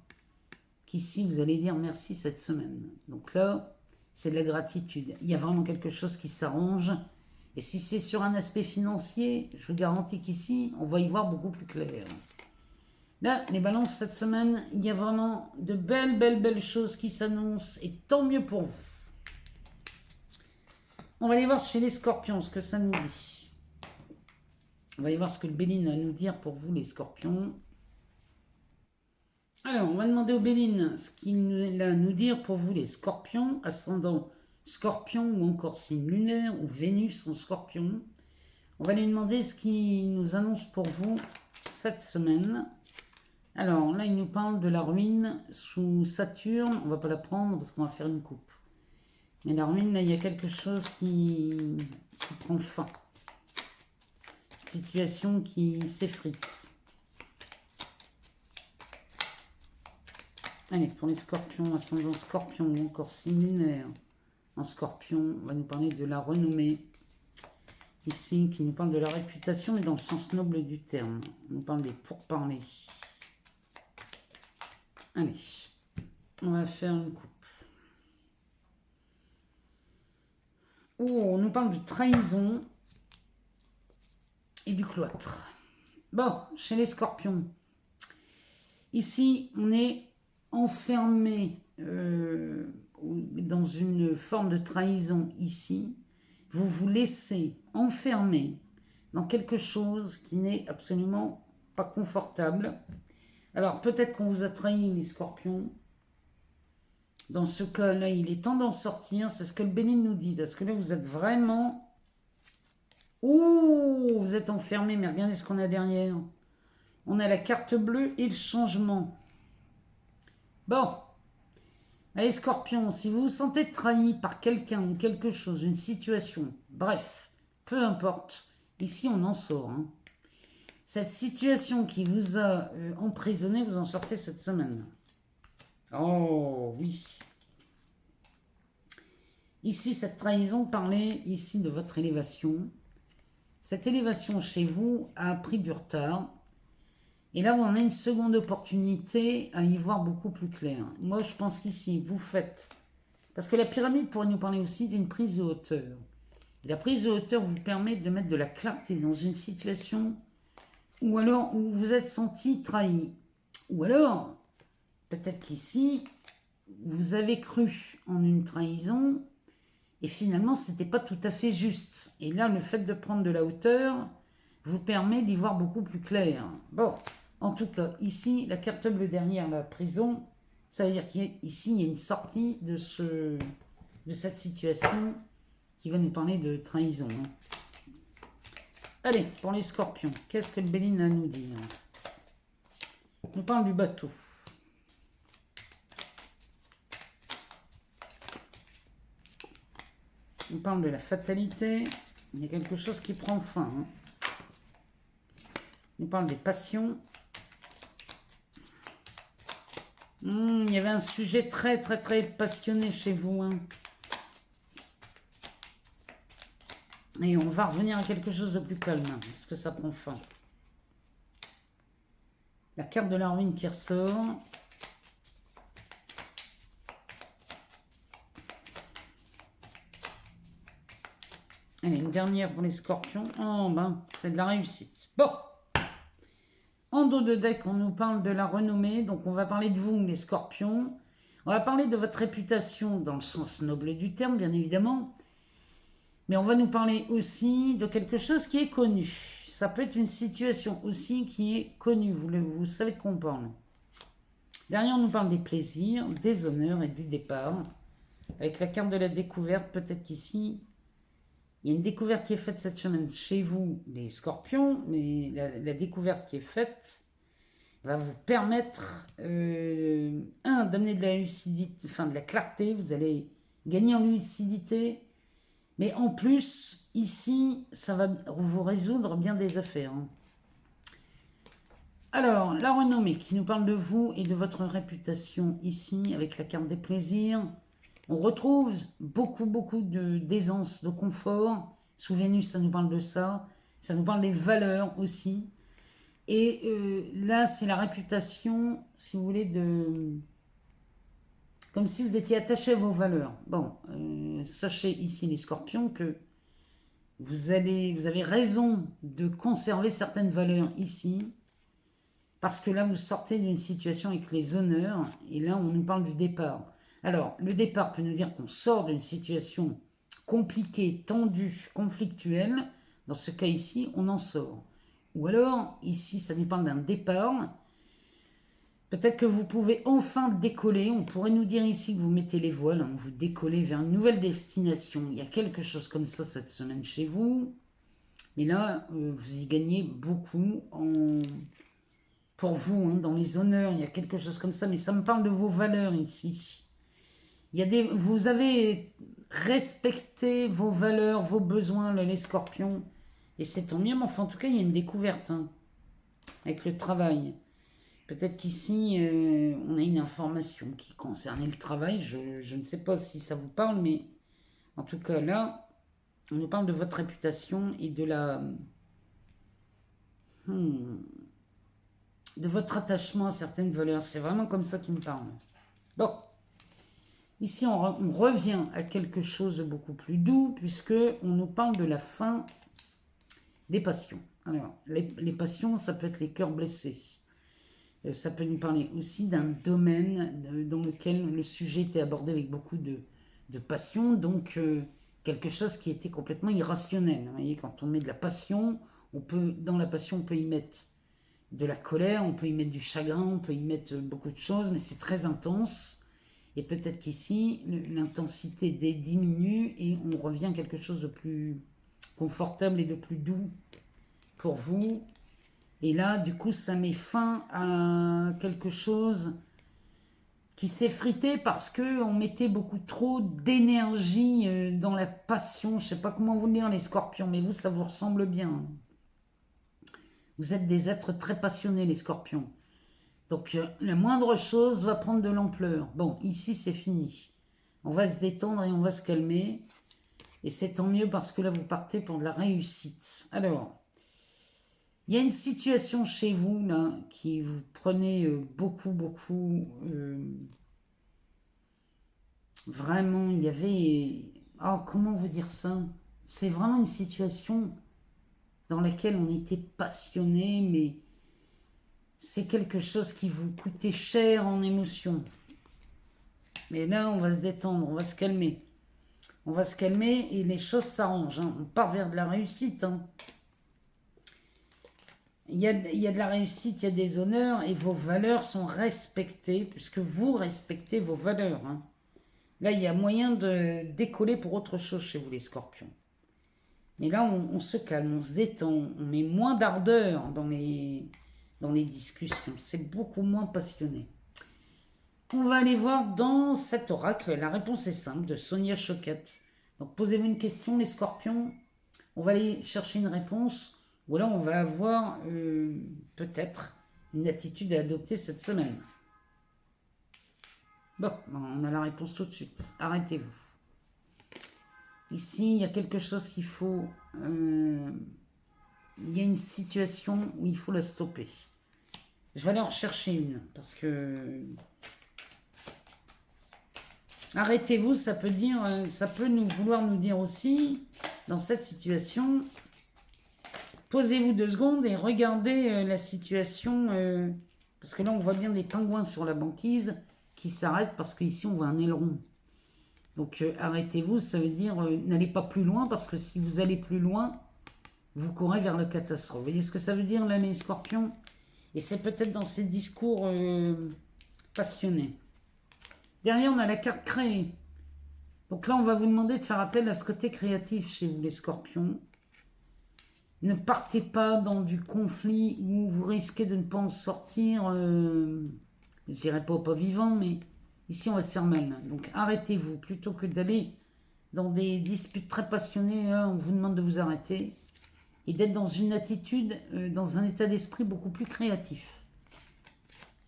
qu'ici, vous allez dire merci cette semaine. Donc là, c'est de la gratitude. Il y a vraiment quelque chose qui s'arrange. Et si c'est sur un aspect financier, je vous garantis qu'ici, on va y voir beaucoup plus clair. Là, les balances, cette semaine, il y a vraiment de belles choses qui s'annoncent. Et tant mieux pour vous. On va aller voir chez les scorpions ce que ça nous dit. On va aller voir ce que le Béline a à nous dire pour vous, les scorpions. Alors, on va demander au Béline ce qu'il a à nous dire pour vous, les scorpions, ascendant scorpion ou encore signe lunaire ou Vénus en scorpion. On va lui demander ce qu'il nous annonce pour vous cette semaine. Alors, là, il nous parle de la ruine sous Saturne. On ne va pas la prendre parce qu'on va faire une coupe. Mais la ruine, là, il y a quelque chose qui prend fin. Situation qui s'effrite. Allez, pour les scorpions, ascendant scorpion ou encore signe lunaire en scorpion, on va nous parler de la renommée. Ici, qui nous parle de la réputation, mais dans le sens noble du terme. On nous parle des pourparlers. Allez, on va faire une coupe. Oh, on nous parle de trahison et du cloître. Bon, chez les scorpions, ici, on est enfermé dans dans une forme de trahison ici. Vous vous laissez enfermer dans quelque chose qui n'est absolument pas confortable. Alors peut-être qu'on vous a trahi les scorpions. Dans ce cas-là, il est temps d'en sortir. C'est ce que le Bénin nous dit. Parce que là, vous êtes vraiment... Ouh, vous êtes enfermé. Mais regardez ce qu'on a derrière. On a la carte bleue et le changement. Bon. Allez, scorpions, si vous vous sentez trahi par quelqu'un ou quelque chose, une situation, bref, peu importe, ici on en sort. Hein. Cette situation qui vous a emprisonné, vous en sortez cette semaine. Oh, oui. Ici, cette trahison parlait ici de votre élévation. Cette élévation chez vous a pris du retard. Et là, on a une seconde opportunité à y voir beaucoup plus clair. Moi, je pense qu'ici, vous faites... Parce que la pyramide pourrait nous parler aussi d'une prise de hauteur. Et la prise de hauteur vous permet de mettre de la clarté dans une situation ou alors où vous êtes senti trahi. Ou alors, peut-être qu'ici, vous avez cru en une trahison et finalement, ce n'était pas tout à fait juste. Et là, le fait de prendre de la hauteur vous permet d'y voir beaucoup plus clair. Bon... En tout cas, ici, la carte bleue derrière la prison, ça veut dire qu'ici, il y a une sortie de cette situation qui va nous parler de trahison. Allez, pour les scorpions, qu'est-ce que le Béline a à nous dire? On nous parle du bateau. On parle de la fatalité. Il y a quelque chose qui prend fin. Hein. On parle des passions. Il y avait un sujet très passionné chez vous. Hein. Et on va revenir à quelque chose de plus calme. Hein, parce que ça prend fin. La carte de la ruine qui ressort. Allez, une dernière pour les scorpions. Oh ben, c'est de la réussite. Bon. En dos de deck, on nous parle de la renommée, donc on va parler de vous, les scorpions. On va parler de votre réputation dans le sens noble du terme, bien évidemment. Mais on va nous parler aussi de quelque chose qui est connu. Ça peut être une situation aussi qui est connue, vous savez de quoi on parle. Derrière, on nous parle des plaisirs, des honneurs et du départ. Avec la carte de la découverte, peut-être qu'ici, il y a une découverte qui est faite cette semaine chez vous, les scorpions, mais la découverte qui est faite va vous permettre, d'amener de la lucidité, enfin de la clarté, vous allez gagner en lucidité, mais en plus, ici, ça va vous résoudre bien des affaires. Hein. Alors, la renommée qui nous parle de vous et de votre réputation ici, avec la carte des plaisirs. On retrouve beaucoup d'aisance, de confort. Sous Vénus, ça nous parle de ça. Ça nous parle des valeurs aussi. Et là, c'est la réputation, si vous voulez, comme si vous étiez attaché à vos valeurs. Bon, sachez ici, les scorpions, que vous avez raison de conserver certaines valeurs ici. Parce que là, vous sortez d'une situation avec les honneurs. Et là, on nous parle du départ. Alors, le départ peut nous dire qu'on sort d'une situation compliquée, tendue, conflictuelle. Dans ce cas ici, on en sort. Ou alors, ici, ça nous parle d'un départ. Peut-être que vous pouvez enfin décoller. On pourrait nous dire ici que vous mettez les voiles, hein, vous décollez vers une nouvelle destination. Il y a quelque chose comme ça cette semaine chez vous. Mais là, vous y gagnez beaucoup pour vous, hein, dans les honneurs. Il y a quelque chose comme ça. Mais ça me parle de vos valeurs ici. Vous avez respecté vos valeurs, vos besoins, les scorpions. Et c'est tant mieux, mais enfin, en tout cas, il y a une découverte hein, avec le travail. Peut-être qu'ici, on a une information qui concernait le travail. Je ne sais pas si ça vous parle, mais en tout cas, là, on nous parle de votre réputation et de de votre attachement à certaines valeurs. C'est vraiment comme ça qu'il me parle. Bon. Ici, on revient à quelque chose de beaucoup plus doux, puisque on nous parle de la fin des passions. Alors, les passions, ça peut être les cœurs blessés. Ça peut nous parler aussi d'un domaine dans lequel le sujet était abordé avec beaucoup de passion, donc quelque chose qui était complètement irrationnel. Vous voyez, quand on met de la passion, dans la passion, on peut y mettre de la colère, on peut y mettre du chagrin, on peut y mettre beaucoup de choses, mais c'est très intense. Et peut-être qu'ici, l'intensité diminue et on revient à quelque chose de plus confortable et de plus doux pour vous. Et là, du coup, ça met fin à quelque chose qui s'effritait parce qu'on mettait beaucoup trop d'énergie dans la passion. Je ne sais pas comment vous le dire, les scorpions, mais vous, ça vous ressemble bien. Vous êtes des êtres très passionnés, les scorpions. Donc, la moindre chose va prendre de l'ampleur. Bon, ici, c'est fini. On va se détendre et on va se calmer. Et c'est tant mieux parce que là, vous partez pour de la réussite. Alors, il y a une situation chez vous, là, qui vous prenez beaucoup. Vraiment, il y avait... Oh, comment vous dire ça? C'est vraiment une situation dans laquelle on était passionné, mais c'est quelque chose qui vous coûtait cher en émotion. Mais là, on va se détendre, on va se calmer. On va se calmer et les choses s'arrangent. Hein. On part vers de la réussite. Hein. Il y a de la réussite, il y a des honneurs et vos valeurs sont respectées puisque vous respectez vos valeurs. Hein. Là, il y a moyen de décoller pour autre chose chez vous, les scorpions. Mais là, on se calme, on se détend, on met moins d'ardeur dans les discussions. C'est beaucoup moins passionné. On va aller voir dans cet oracle. La réponse est simple, de Sonia Choquette. Donc, posez-vous une question, les scorpions. On va aller chercher une réponse. Ou alors, on va avoir peut-être une attitude à adopter cette semaine. Bon, on a la réponse tout de suite. Arrêtez-vous. Ici, il y a quelque chose qu'il faut... il y a une situation où il faut la stopper. Je vais aller en rechercher une. Parce que... Arrêtez-vous, ça peut vouloir nous dire aussi, dans cette situation... Posez-vous 2 secondes et regardez la situation. Parce que là, on voit bien des pingouins sur la banquise qui s'arrêtent parce qu'ici, on voit un aileron. Donc, arrêtez-vous, ça veut dire n'allez pas plus loin parce que si vous allez plus loin, vous courez vers la catastrophe. Vous voyez ce que ça veut dire, là, les scorpions? Et c'est peut-être dans ces discours passionnés. Derrière, on a la carte créée. Donc là, on va vous demander de faire appel à ce côté créatif chez vous, les scorpions. Ne partez pas dans du conflit où vous risquez de ne pas en sortir, je dirais pas vivant, mais ici on va se faire mal. Donc arrêtez-vous, plutôt que d'aller dans des disputes très passionnées, là, on vous demande de vous arrêter et d'être dans une attitude, dans un état d'esprit beaucoup plus créatif.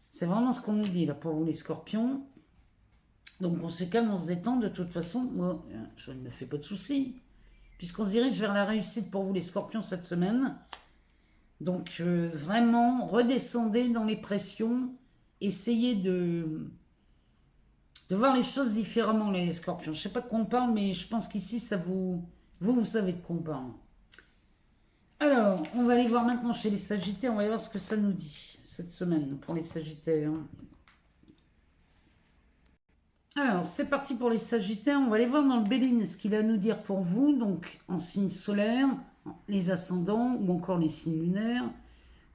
C'est vraiment ce qu'on nous dit là pour vous les scorpions. Donc on se calme, on se détend, de toute façon, moi, je ne me fais pas de soucis. Puisqu'on se dirige vers la réussite pour vous les scorpions cette semaine. Donc vraiment, redescendez dans les pressions. Essayez de voir les choses différemment, les scorpions. Je ne sais pas de quoi on parle, mais je pense qu'ici, ça vous savez de quoi on parle. Alors, on va aller voir maintenant chez les sagittaires. On va aller voir ce que ça nous dit cette semaine pour les sagittaires. Alors, c'est parti pour les sagittaires. On va aller voir dans le Béline ce qu'il a à nous dire pour vous. Donc, en signe solaire, les ascendants ou encore les signes lunaires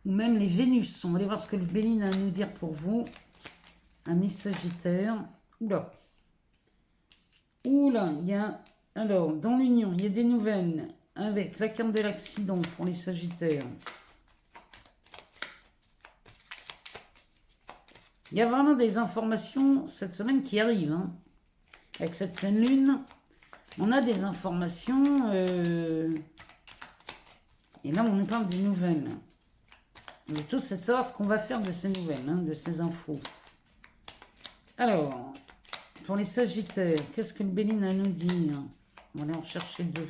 ou même les Vénus. On va aller voir ce que le Béline a à nous dire pour vous. Amis sagittaires. Oula. Oula, il y a... Alors, dans l'union, il y a des nouvelles avec la carte de l'accident pour les sagittaires. Il y a vraiment des informations cette semaine qui arrivent. Hein. Avec cette pleine lune, on a des informations. Et là, on nous parle des nouvelles. Le tout, c'est de savoir ce qu'on va faire de ces nouvelles, hein, de ces infos. Alors, pour les sagittaires, qu'est-ce que le Béline a à nous dire? On va aller en chercher 2.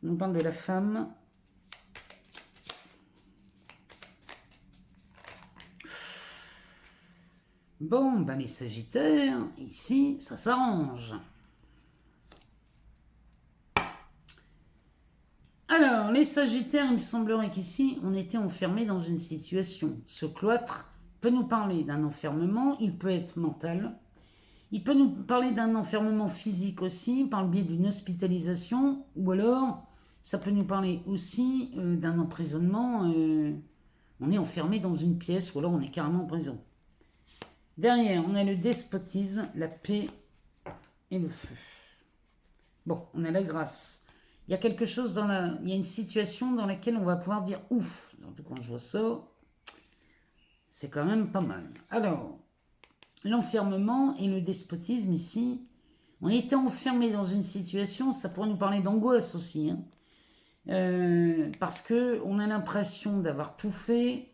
On nous parle de la femme. Bon, ben les sagittaires, ici, ça s'arrange. Alors, les sagittaires, il me semblerait qu'ici, on était enfermé dans une situation. Ce cloître peut nous parler d'un enfermement, il peut être mental, Il peut nous parler d'un enfermement physique aussi, par le biais d'une hospitalisation, ou alors ça peut nous parler aussi d'un emprisonnement. On est enfermé dans une pièce, ou alors on est carrément en prison. Derrière, on a le despotisme, la paix et le feu. Bon, on a la grâce. Il y a quelque chose il y a une situation dans laquelle on va pouvoir dire ouf. Donc, quand je vois ça, c'est quand même pas mal. Alors, l'enfermement et le despotisme ici, on était enfermé dans une situation, ça pourrait nous parler d'angoisse aussi, hein. Parce que on a l'impression d'avoir tout fait,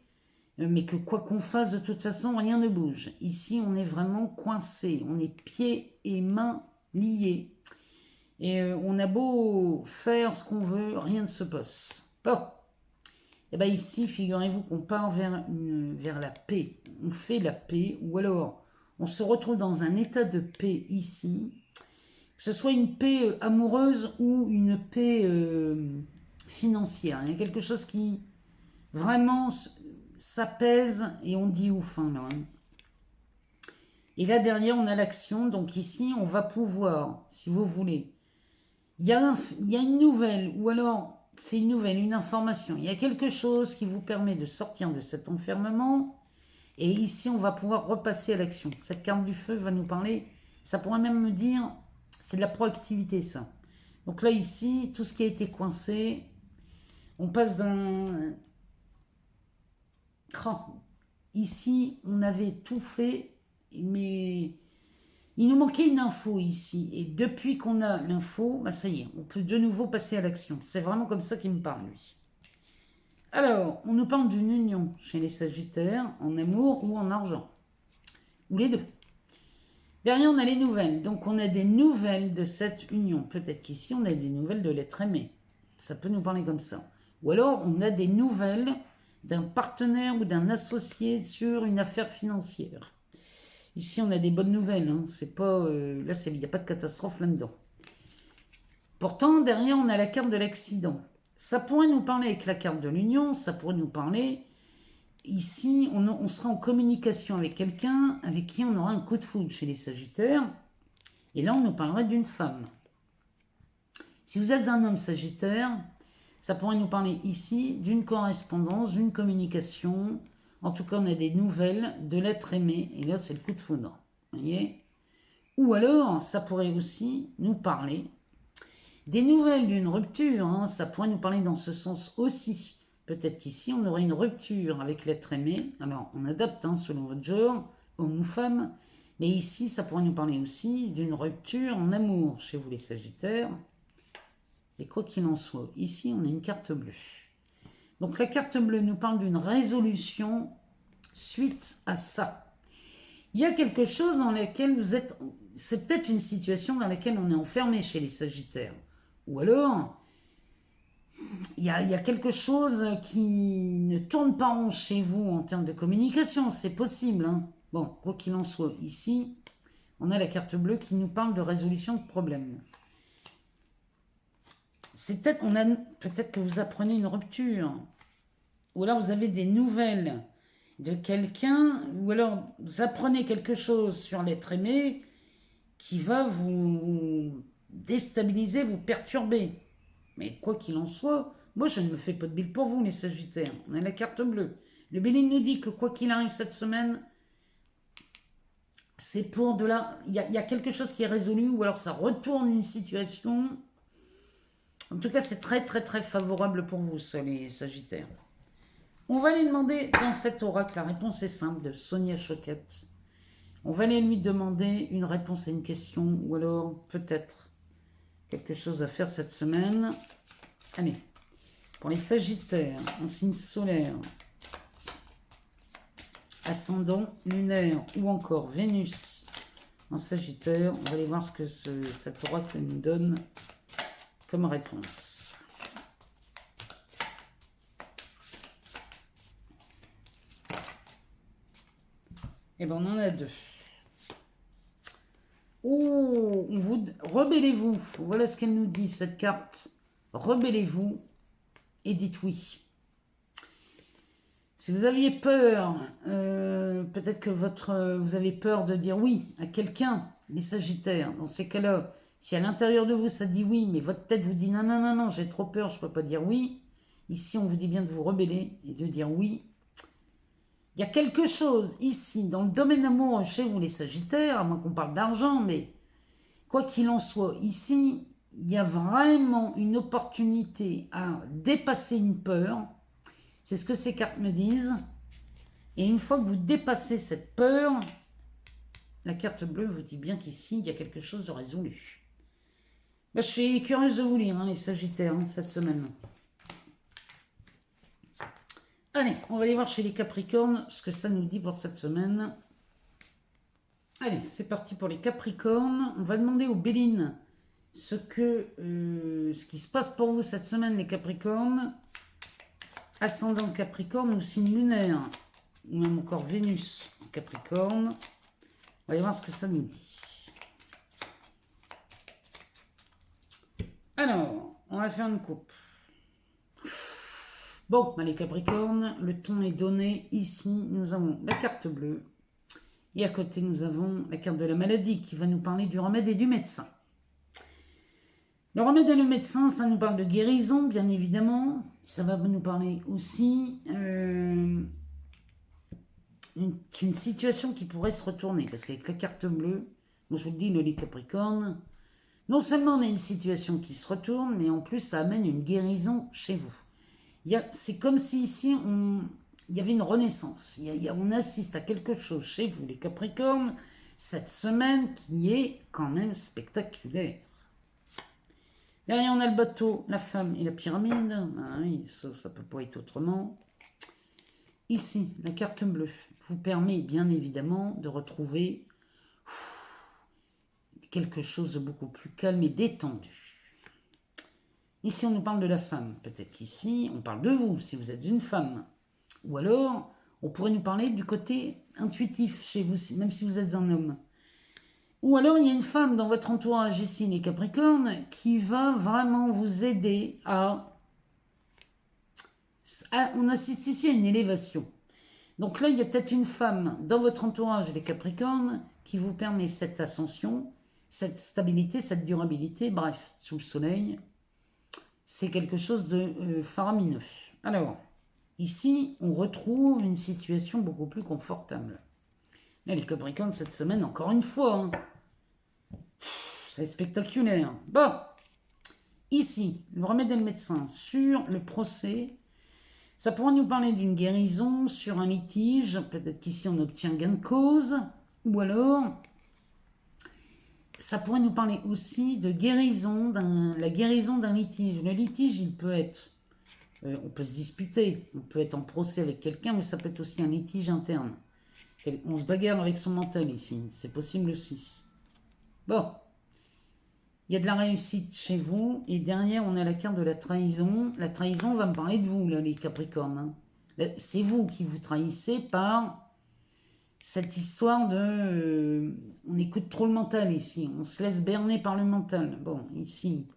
mais que quoi qu'on fasse, de toute façon, rien ne bouge. Ici, on est vraiment coincé, on est pieds et mains liés. Et on a beau faire ce qu'on veut, rien ne se passe. Bon, et bien ici, figurez-vous qu'on part vers la paix. On fait la paix, ou alors on se retrouve dans un état de paix ici, que ce soit une paix amoureuse ou une paix financière. Il y a quelque chose qui vraiment s'apaise et on dit ouf, hein, là, hein. Et là derrière, on a l'action. Donc ici, on va pouvoir, si vous voulez, il y a une nouvelle, ou alors c'est une nouvelle, une information. Il y a quelque chose qui vous permet de sortir de cet enfermement. Et ici, on va pouvoir repasser à l'action. Cette carte du feu va nous parler. Ça pourrait même me dire, c'est de la proactivité, ça. Donc là, ici, tout ce qui a été coincé, on passe d'un... Oh, ici, on avait tout fait, mais il nous manquait une info ici. Et depuis qu'on a l'info, bah ça y est, on peut de nouveau passer à l'action. C'est vraiment comme ça qu'il me parle, lui. Alors, on nous parle d'une union chez les Sagittaires, en amour ou en argent. Ou les deux. Derrière, on a les nouvelles. Donc, on a des nouvelles de cette union. Peut-être qu'ici, on a des nouvelles de l'être aimé. Ça peut nous parler comme ça. Ou alors, on a des nouvelles d'un partenaire ou d'un associé sur une affaire financière. Ici, on a des bonnes nouvelles. Hein. C'est pas, là, il n'y a pas de catastrophe là-dedans. Pourtant, derrière, on a la carte de l'accident. Ça pourrait nous parler avec la carte de l'union. Ça pourrait nous parler... Ici, on sera en communication avec quelqu'un avec qui on aura un coup de foudre chez les Sagittaires. Et là, on nous parlera d'une femme. Si vous êtes un homme Sagittaire, ça pourrait nous parler ici d'une correspondance, d'une communication. En tout cas, on a des nouvelles de l'être aimé. Et là, c'est le coup de foudre. Vous voyez ? Ou alors, ça pourrait aussi nous parler des nouvelles d'une rupture. Hein. Ça pourrait nous parler dans ce sens aussi. Peut-être qu'ici, on aurait une rupture avec l'être aimé. Alors, on adapte hein, selon votre genre, homme ou femme. Mais ici, ça pourrait nous parler aussi d'une rupture en amour chez vous les Sagittaires. Et quoi qu'il en soit, ici, on a une carte bleue. Donc, la carte bleue nous parle d'une résolution suite à ça. Il y a quelque chose dans laquelle vous êtes... C'est peut-être une situation dans laquelle on est enfermé chez les Sagittaires. Ou alors... Il y a quelque chose qui ne tourne pas rond chez vous en termes de communication, c'est possible. Hein. Bon, quoi qu'il en soit, ici, on a la carte bleue qui nous parle de résolution de problèmes. C'est peut-être que vous apprenez une rupture, ou alors vous avez des nouvelles de quelqu'un, ou alors vous apprenez quelque chose sur l'être aimé qui va vous déstabiliser, vous perturber. Mais quoi qu'il en soit, moi je ne me fais pas de bile pour vous les Sagittaires. On a la carte bleue. Le Béline nous dit que quoi qu'il arrive cette semaine, c'est pour de la... Il y a quelque chose qui est résolu ou alors ça retourne une situation. En tout cas, c'est très très très favorable pour vous, ça, les Sagittaires. On va aller demander dans cet oracle, la réponse est simple, de Sonia Choquette. On va aller lui demander une réponse à une question ou alors peut-être quelque chose à faire cette semaine. Allez, pour les Sagittaires, en signe solaire, ascendant, lunaire ou encore Vénus en Sagittaire, on va aller voir ce que cet oracle nous donne comme réponse. Eh bien, on en a deux. Oh, rebellez-vous. Voilà ce qu'elle nous dit, cette carte. Rebellez-vous et dites oui. Si vous aviez peur, peut-être que vous avez peur de dire oui à quelqu'un, les Sagittaires. Dans ces cas-là, si à l'intérieur de vous, ça dit oui, mais votre tête vous dit non, non, non, non, j'ai trop peur, je ne peux pas dire oui. Ici, on vous dit bien de vous rebeller et de dire oui. Il y a quelque chose ici, dans le domaine amoureux, chez vous, les Sagittaires, à moins qu'on parle d'argent, mais quoi qu'il en soit, ici, il y a vraiment une opportunité à dépasser une peur. C'est ce que ces cartes me disent. Et une fois que vous dépassez cette peur, la carte bleue vous dit bien qu'ici, il y a quelque chose de résolu. Je suis curieuse de vous lire, les Sagittaires, cette semaine. Allez, on va aller voir chez les Capricornes ce que ça nous dit pour cette semaine. Allez, c'est parti pour les Capricornes. On va demander aux Bélines ce qui se passe pour vous cette semaine, les Capricornes. Ascendant Capricorne ou signe lunaire, ou même encore Vénus en Capricorne. On va aller voir ce que ça nous dit. Alors, on va faire une coupe. Bon, les Capricornes, le ton est donné. Ici, nous avons la carte bleue. Et à côté, nous avons la carte de la maladie qui va nous parler du remède et du médecin. Le remède et le médecin, ça nous parle de guérison, bien évidemment. Ça va nous parler aussi d'une situation qui pourrait se retourner. Parce qu'avec la carte bleue, moi je vous le dis, les Capricornes, non seulement on a une situation qui se retourne, mais en plus ça amène une guérison chez vous. C'est comme si ici, il y avait une renaissance. On assiste à quelque chose chez vous, les Capricornes, cette semaine qui est quand même spectaculaire. Derrière, on a le bateau, la femme et la pyramide. Ah oui, ça ne peut pas être autrement. Ici, la carte bleue vous permet bien évidemment de retrouver quelque chose de beaucoup plus calme et détendu. Ici, on nous parle de la femme. Peut-être qu'ici, on parle de vous, si vous êtes une femme. Ou alors, on pourrait nous parler du côté intuitif chez vous, même si vous êtes un homme. Ou alors, il y a une femme dans votre entourage ici, les Capricornes, qui va vraiment vous aider on assiste ici à une élévation. Donc là, il y a peut-être une femme dans votre entourage, les Capricornes, qui vous permet cette ascension, cette stabilité, cette durabilité, bref, sous le soleil. C'est quelque chose de faramineux. Alors, ici, on retrouve une situation beaucoup plus confortable. Là, les Capricornes, cette semaine, encore une fois, c'est spectaculaire. Bon, ici, le remède et le médecin sur le procès. Ça pourrait nous parler d'une guérison sur un litige. Peut-être qu'ici, on obtient gain de cause. Ou alors, ça pourrait nous parler aussi de guérison, la guérison d'un litige. Le litige, il peut être, on peut se disputer, on peut être en procès avec quelqu'un, mais ça peut être aussi un litige interne. On se bagarre avec son mental ici, c'est possible aussi. Bon, il y a de la réussite chez vous, et derrière, on a la carte de la trahison. La trahison va me parler de vous, là, les Capricornes. C'est vous qui vous trahissez par cette histoire de... on écoute trop le mental ici, on se laisse berner par le mental. Bon, ici,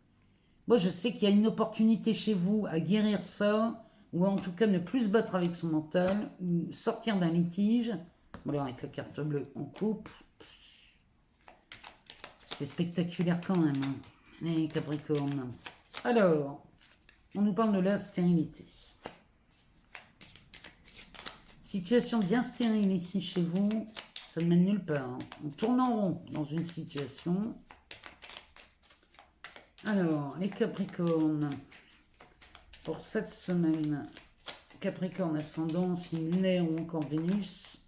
moi je sais qu'il y a une opportunité chez vous à guérir ça, ou en tout cas ne plus se battre avec son mental, ou sortir d'un litige. Bon, alors avec la carte bleue, on coupe. C'est spectaculaire quand même, les Capricornes. Alors, on nous parle de la stérilité. Situation bien stérile ici chez vous, ça ne mène nulle part. On tourne en rond dans une situation. Alors, les Capricornes, pour cette semaine, Capricorne ascendant, signe lunaire ou encore Vénus.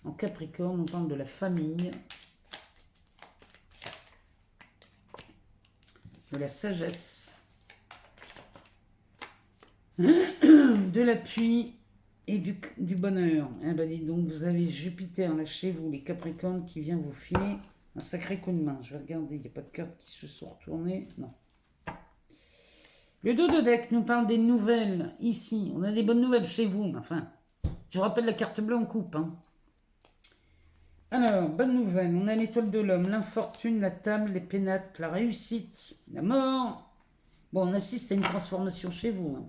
En Capricorne, on parle de la famille, de la sagesse, de l'appui et du bonheur. Eh ben, dites donc, vous avez Jupiter là chez vous, les Capricornes, qui vient vous filer un sacré coup de main. Je vais regarder, il n'y a pas de cartes qui se sont retournées. Non. Le dos de deck nous parle des nouvelles ici. On a des bonnes nouvelles chez vous. Enfin, je vous rappelle la carte bleue en coupe. Alors, bonne nouvelle. On a l'étoile de l'homme, l'infortune, la table, les pénates, la réussite, la mort. Bon, on assiste à une transformation chez vous.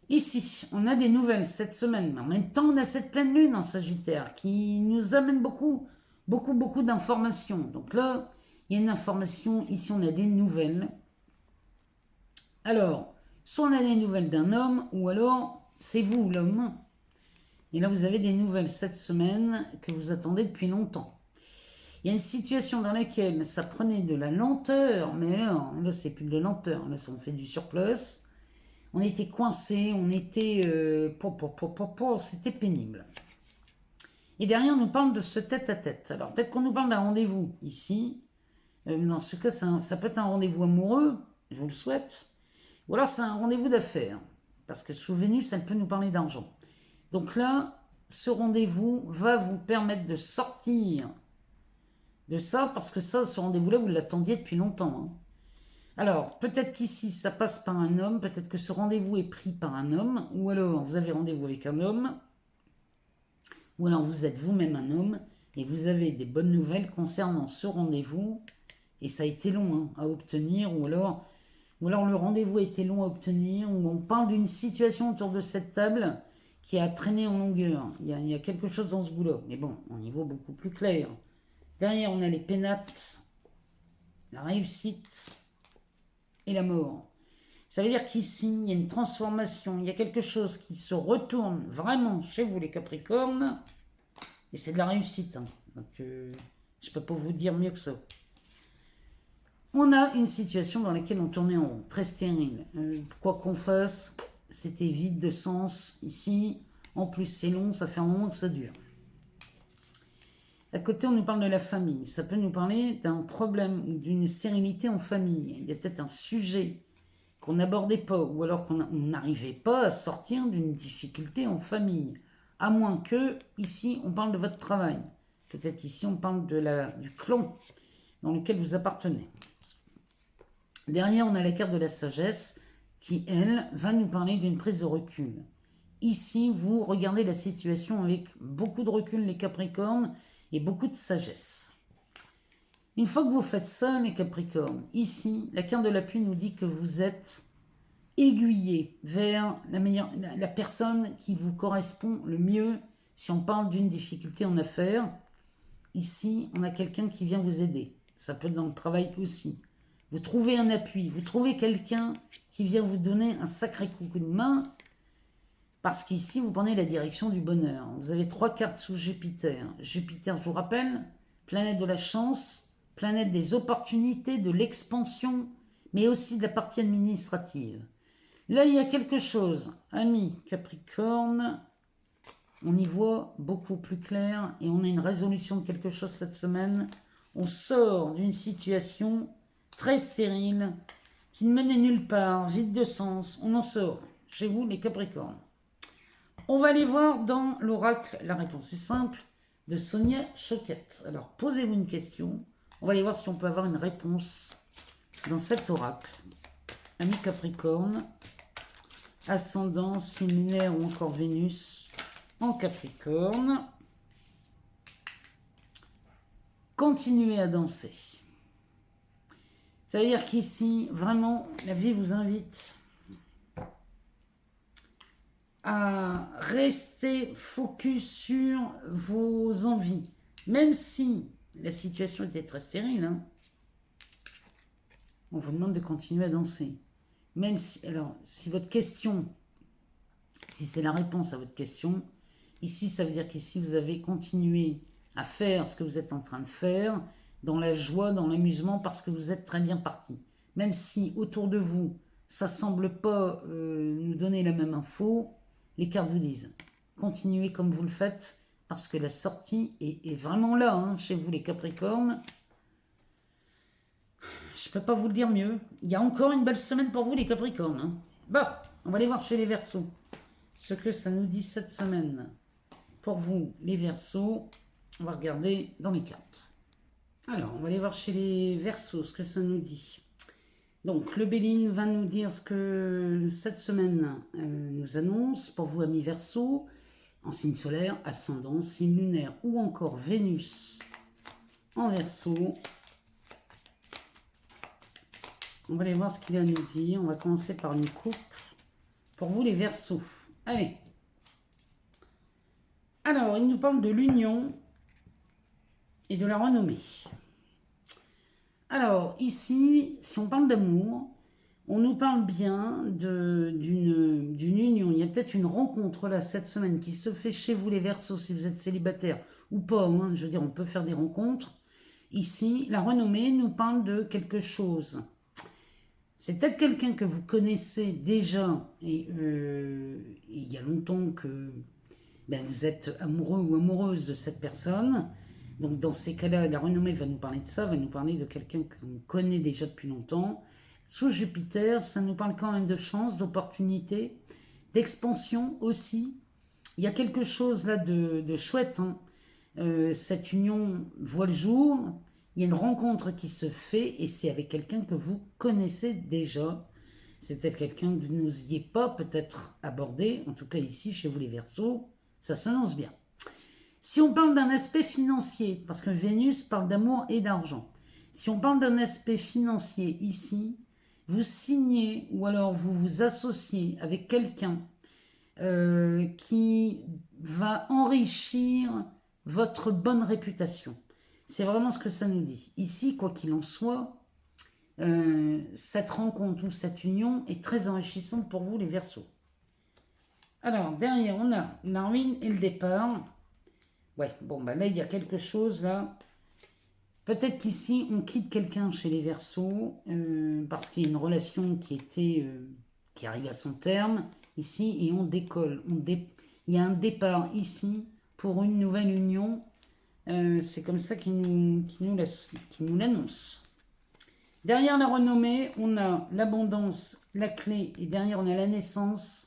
Ici, on a des nouvelles cette semaine. Mais en même temps, on a cette pleine lune en Sagittaire qui nous amène beaucoup beaucoup d'informations. Donc là, il y a une information, ici on a des nouvelles. Alors, soit on a des nouvelles d'un homme, ou alors c'est vous l'homme. Et là, vous avez des nouvelles cette semaine que vous attendez depuis longtemps. Il y a une situation dans laquelle ça prenait de la lenteur, mais là c'est plus de lenteur, là on fait du surplace. On était coincés, on était... c'était pénible. Et derrière, on nous parle de ce tête-à-tête. Alors, peut-être qu'on nous parle d'un rendez-vous ici. Dans ce cas, ça peut être un rendez-vous amoureux, je vous le souhaite. Ou alors, c'est un rendez-vous d'affaires. Parce que sous Vénus, ça peut nous parler d'argent. Donc là, ce rendez-vous va vous permettre de sortir de ça, parce que ça, ce rendez-vous-là, vous l'attendiez depuis longtemps. Hein. Alors, peut-être qu'ici, ça passe par un homme, peut-être que ce rendez-vous est pris par un homme, ou alors vous avez rendez-vous avec un homme, ou alors vous êtes vous-même un homme, et vous avez des bonnes nouvelles concernant ce rendez-vous, et ça a été long hein, à obtenir, ou alors le rendez-vous a été long à obtenir, ou on parle d'une situation autour de cette table qui a traîné en longueur. Il y a quelque chose dans ce boulot, mais bon, au niveau beaucoup plus clair. Derrière, on a les pénates, la réussite et la mort. Ça veut dire qu'ici, il y a une transformation, il y a quelque chose qui se retourne vraiment chez vous, les Capricornes, et c'est de la réussite. Hein. Donc, je ne peux pas vous dire mieux que ça. On a une situation dans laquelle on tournait en rond, très stérile. Quoi qu'on fasse, c'était vide de sens ici. En plus, c'est long, ça fait un moment que ça dure. À côté, on nous parle de la famille. Ça peut nous parler d'un problème ou d'une stérilité en famille. Il y a peut-être un sujet qu'on n'abordait pas, ou alors qu'on n'arrivait pas à sortir d'une difficulté en famille. À moins que, ici, on parle de votre travail. Peut-être qu'ici, on parle du clan dans lequel vous appartenez. Derrière, on a la carte de la sagesse qui, elle, va nous parler d'une prise de recul. Ici, vous regardez la situation avec beaucoup de recul, les Capricornes, et beaucoup de sagesse. Une fois que vous faites ça, les Capricornes, ici, la carte de la pluie nous dit que vous êtes aiguillé vers la personne qui vous correspond le mieux si on parle d'une difficulté en affaires. Ici, on a quelqu'un qui vient vous aider. Ça peut être dans le travail aussi. Vous trouvez un appui, vous trouvez quelqu'un qui vient vous donner un sacré coup de main, parce qu'ici, vous prenez la direction du bonheur. Vous avez 3 cartes sous Jupiter. Jupiter, je vous rappelle, planète de la chance, planète des opportunités, de l'expansion, mais aussi de la partie administrative. Là, il y a quelque chose, amis Capricorne, on y voit beaucoup plus clair et on a une résolution de quelque chose cette semaine. On sort d'une situation très stérile qui ne menait nulle part, vide de sens. On en sort chez vous, les Capricornes. On va aller voir dans l'oracle, la réponse est simple, de Sonia Choquette. Alors, posez-vous une question. On va aller voir si on peut avoir une réponse dans cet oracle. Ami Capricorne, ascendant, signe lunaire ou encore Vénus en Capricorne. Continuez à danser. Ça veut dire qu'ici, vraiment, la vie vous invite à rester focus sur vos envies. Même si la situation était très stérile, hein, on vous demande de continuer à danser. Même si, alors, si votre question, si c'est la réponse à votre question, ici, ça veut dire qu'ici, vous avez continué à faire ce que vous êtes en train de faire, dans la joie, dans l'amusement, parce que vous êtes très bien parti. Même si autour de vous, ça ne semble pas nous donner la même info, les cartes vous disent, continuez comme vous le faites, parce que la sortie est vraiment là, hein, chez vous les Capricornes. Je ne peux pas vous le dire mieux. Il y a encore une belle semaine pour vous les Capricornes. Hein. Bon, on va aller voir chez les Verseaux ce que ça nous dit cette semaine. Pour vous les Verseaux, on va regarder dans les cartes. Alors, on va aller voir chez les Verseaux ce que ça nous dit. Donc, le Béline va nous dire ce que cette semaine nous annonce pour vous, amis Verseaux, en signe solaire, ascendant, signe lunaire ou encore Vénus en Verseau. On va aller voir ce qu'il a à nous dire. On va commencer par une coupe pour vous, les Verseaux. Allez. Alors, il nous parle de l'union et de la renommée. Alors, ici, si on parle d'amour, on nous parle bien d'une union. Il y a peut-être une rencontre là cette semaine qui se fait chez vous les Verseaux, si vous êtes célibataire ou pas. Hein, je veux dire, on peut faire des rencontres. Ici, la renommée nous parle de quelque chose. C'est peut-être quelqu'un que vous connaissez déjà et il y a longtemps que ben, vous êtes amoureux ou amoureuse de cette personne. Donc dans ces cas-là, la renommée va nous parler de ça, va nous parler de quelqu'un qu'on connaît déjà depuis longtemps. Sous Jupiter, ça nous parle quand même de chance, d'opportunité, d'expansion aussi. Il y a quelque chose là de chouette. Hein. Cette union voit le jour. Il y a une rencontre qui se fait et c'est avec quelqu'un que vous connaissez déjà. C'est peut-être quelqu'un que vous n'osiez pas peut-être aborder. En tout cas ici, chez vous les Verseaux, ça s'annonce bien. Si on parle d'un aspect financier, parce que Vénus parle d'amour et d'argent, si on parle d'un aspect financier ici, vous signez ou alors vous vous associez avec quelqu'un qui va enrichir votre bonne réputation. C'est vraiment ce que ça nous dit. Ici, quoi qu'il en soit, cette rencontre ou cette union est très enrichissante pour vous les Verseaux. Alors, derrière, on a la ruine et le départ. Ouais, bon, bah là, il y a quelque chose, là. Peut-être qu'ici, on quitte quelqu'un chez les Verseaux, parce qu'il y a une relation qui arrive à son terme, ici, et on décolle. Il y a un départ ici pour une nouvelle union. C'est comme ça qu'il nous l'annonce. Derrière la renommée, on a l'abondance, la clé, et derrière, on a la naissance.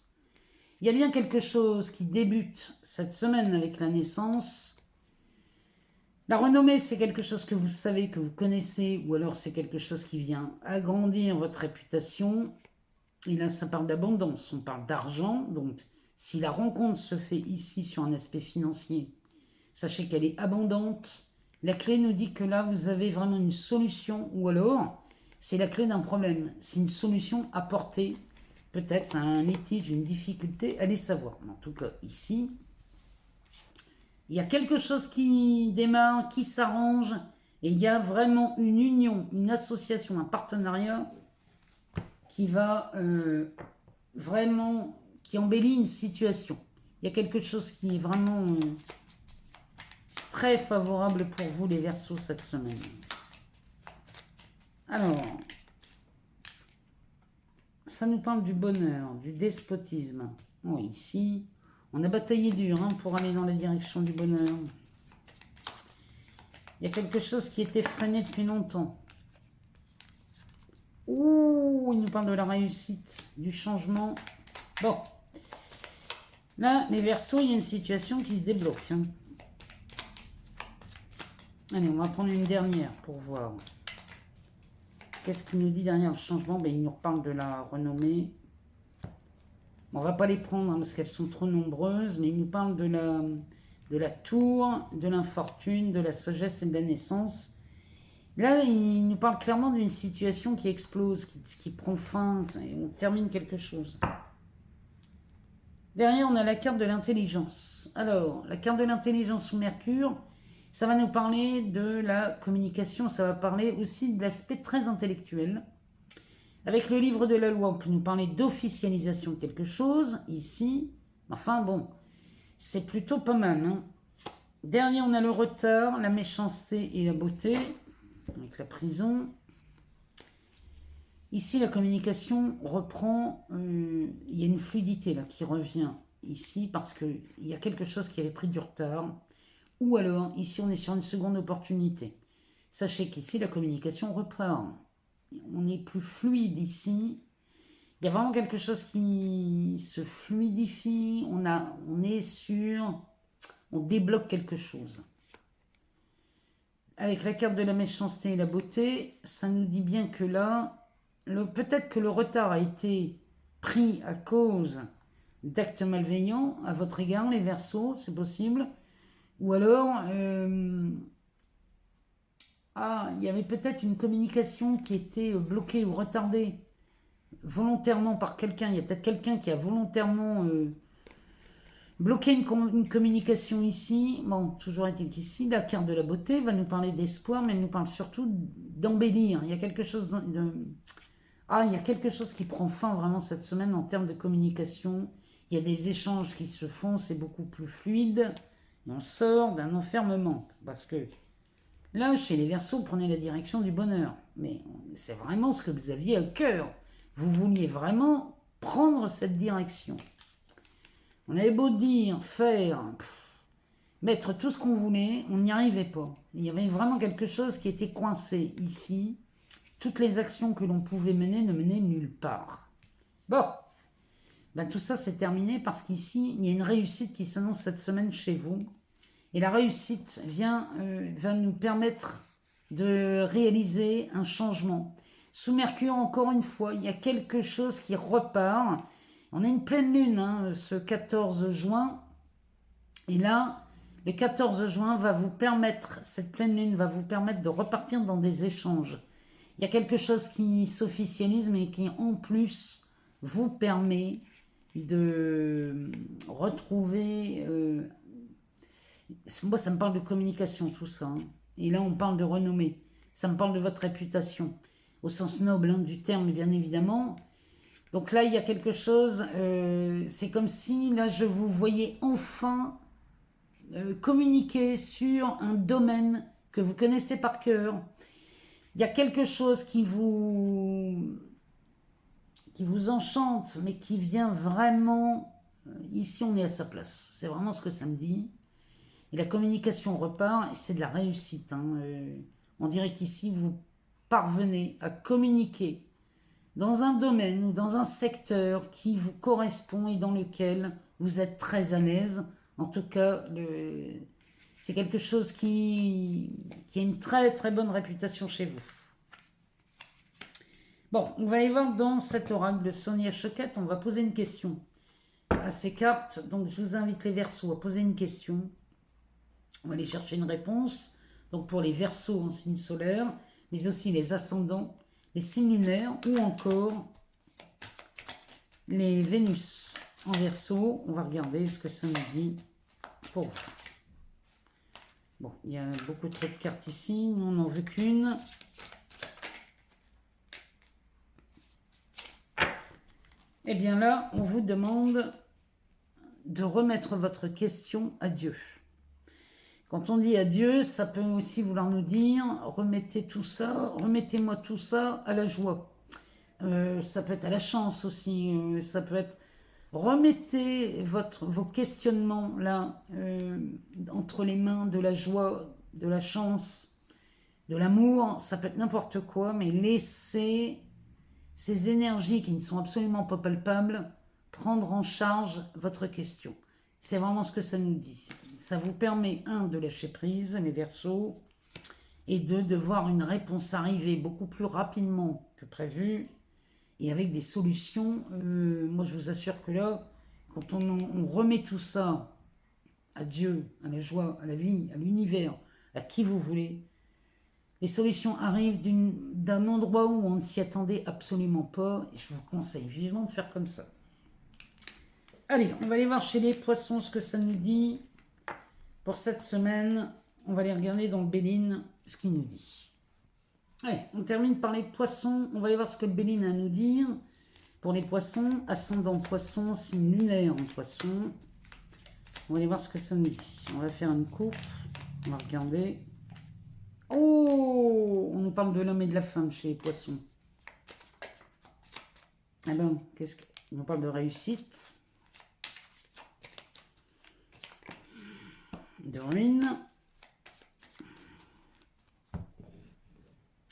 Il y a bien quelque chose qui débute cette semaine avec la naissance. La renommée, c'est quelque chose que vous savez, que vous connaissez, ou alors c'est quelque chose qui vient agrandir votre réputation. Et là, ça parle d'abondance, on parle d'argent. Donc, si la rencontre se fait ici sur un aspect financier, sachez qu'elle est abondante. La clé nous dit que là, vous avez vraiment une solution, ou alors, c'est la clé d'un problème. C'est une solution apportée, peut-être un litige, une difficulté, allez savoir. En tout cas, ici, il y a quelque chose qui démarre, qui s'arrange, et il y a vraiment une union, une association, un partenariat qui va vraiment, qui embellit une situation. Il y a quelque chose qui est vraiment très favorable pour vous les Verseaux cette semaine. Alors, ça nous parle du bonheur, du despotisme. Bon, ici, on a bataillé dur hein, pour aller dans la direction du bonheur. Il y a quelque chose qui était freiné depuis longtemps. Ouh, il nous parle de la réussite, du changement. Bon, là, les Verseaux, il y a une situation qui se débloque. Hein. Allez, on va prendre une dernière pour voir. Qu'est-ce qu'il nous dit derrière le changement? Ben, il nous reparle de la renommée. On ne va pas les prendre hein, parce qu'elles sont trop nombreuses, mais il nous parle de la tour, de l'infortune, de la sagesse et de la naissance. Là, il nous parle clairement d'une situation qui explose, qui prend fin, et on termine quelque chose. Derrière, on a la carte de l'intelligence. Alors, la carte de l'intelligence sous Mercure, ça va nous parler de la communication, ça va parler aussi de l'aspect très intellectuel. Avec le livre de la loi, on peut nous parler d'officialisation de quelque chose, ici. Enfin bon, c'est plutôt pas mal. Hein. Derrière, on a le retard, la méchanceté et la beauté, avec la prison. Ici, la communication reprend, il y a une fluidité là qui revient ici parce qu'il y a quelque chose qui avait pris du retard. Ou alors, ici, on est sur une seconde opportunité. Sachez qu'ici, la communication repart. On est plus fluide ici. Il y a vraiment quelque chose qui se fluidifie. On est sûr, on débloque quelque chose. Avec la carte de la méchanceté et la beauté, ça nous dit bien que là, peut-être que le retard a été pris à cause d'actes malveillants à votre égard, les Verseaux, c'est possible. Ou alors, il y avait peut-être une communication qui était bloquée ou retardée volontairement par quelqu'un. Il y a peut-être quelqu'un qui a volontairement Bloquer une communication ici, bon, toujours est-il qu'ici, la carte de la beauté va nous parler d'espoir, mais elle nous parle surtout d'embellir. Il y a quelque chose il y a quelque chose qui prend fin vraiment cette semaine en termes de communication. Il y a des échanges qui se font, c'est beaucoup plus fluide. Et on sort d'un enfermement. Parce que là, chez les Verseaux, prenez la direction du bonheur. Mais c'est vraiment ce que vous aviez à cœur. Vous vouliez vraiment prendre cette direction. On avait beau dire, faire, mettre tout ce qu'on voulait, on n'y arrivait pas. Il y avait vraiment quelque chose qui était coincé ici. Toutes les actions que l'on pouvait mener ne menaient nulle part. Bon, ben tout ça c'est terminé parce qu'ici, il y a une réussite qui s'annonce cette semaine chez vous. Et la réussite va nous permettre de réaliser un changement. Sous Mercure, encore une fois, il y a quelque chose qui repart. On a une pleine lune ce 14 juin. Et là, le 14 juin va vous permettre, cette pleine lune va vous permettre de repartir dans des échanges. Il y a quelque chose qui s'officialise, mais qui en plus vous permet de retrouver... moi, ça me parle de communication, tout ça. Et là, on parle de renommée. Ça me parle de votre réputation, au sens noble du terme, bien évidemment. Donc là, il y a quelque chose, c'est comme si, là, je vous voyais enfin communiquer sur un domaine que vous connaissez par cœur. Il y a quelque chose qui vous enchante, mais qui vient vraiment... ici, on est à sa place. C'est vraiment ce que ça me dit. Et la communication repart, et c'est de la réussite. On dirait qu'ici, vous parvenez à communiquer dans un domaine ou dans un secteur qui vous correspond et dans lequel vous êtes très à l'aise. En tout cas, c'est quelque chose qui a une très très bonne réputation chez vous. Bon, on va aller voir dans cet oracle de Sonia Choquette, on va poser une question à ces cartes. Donc je vous invite les Verseaux à poser une question. On va aller chercher une réponse. Donc pour les Verseaux en signe solaire, mais aussi les ascendants, les signes lunaires ou encore les Vénus en Verseau. On va regarder ce que ça nous dit pour vous. Bon, il y a beaucoup trop de cartes ici. Nous, on n'en veut qu'une. Eh bien là, on vous demande de remettre votre question à Dieu. Quand on dit à Dieu, ça peut aussi vouloir nous dire remettez tout ça, remettez-moi tout ça à la joie. Ça peut être à la chance aussi. Ça peut être remettez vos questionnements là entre les mains de la joie, de la chance, de l'amour. Ça peut être n'importe quoi, mais laissez ces énergies qui ne sont absolument pas palpables prendre en charge votre question. C'est vraiment ce que ça nous dit. Ça vous permet, de lâcher prise, les Verseaux, et de voir une réponse arriver beaucoup plus rapidement que prévu, et avec des solutions. Moi, je vous assure que là, quand on remet tout ça à Dieu, à la joie, à la vie, à l'univers, à qui vous voulez, les solutions arrivent d'un endroit où on ne s'y attendait absolument pas, et je vous conseille vivement de faire comme ça. Allez, on va aller voir chez les Poissons ce que ça nous dit pour cette semaine. On va aller regarder dans le Béline ce qu'il nous dit. Allez, on termine par les Poissons. On va aller voir ce que le Béline a à nous dire. Pour les Poissons, ascendant Poissons, signe lunaire en Poissons. On va aller voir ce que ça nous dit. On va faire une coupe. On va regarder. Oh, on nous parle de l'homme et de la femme chez les Poissons. Alors, on nous parle de réussite, de ruine.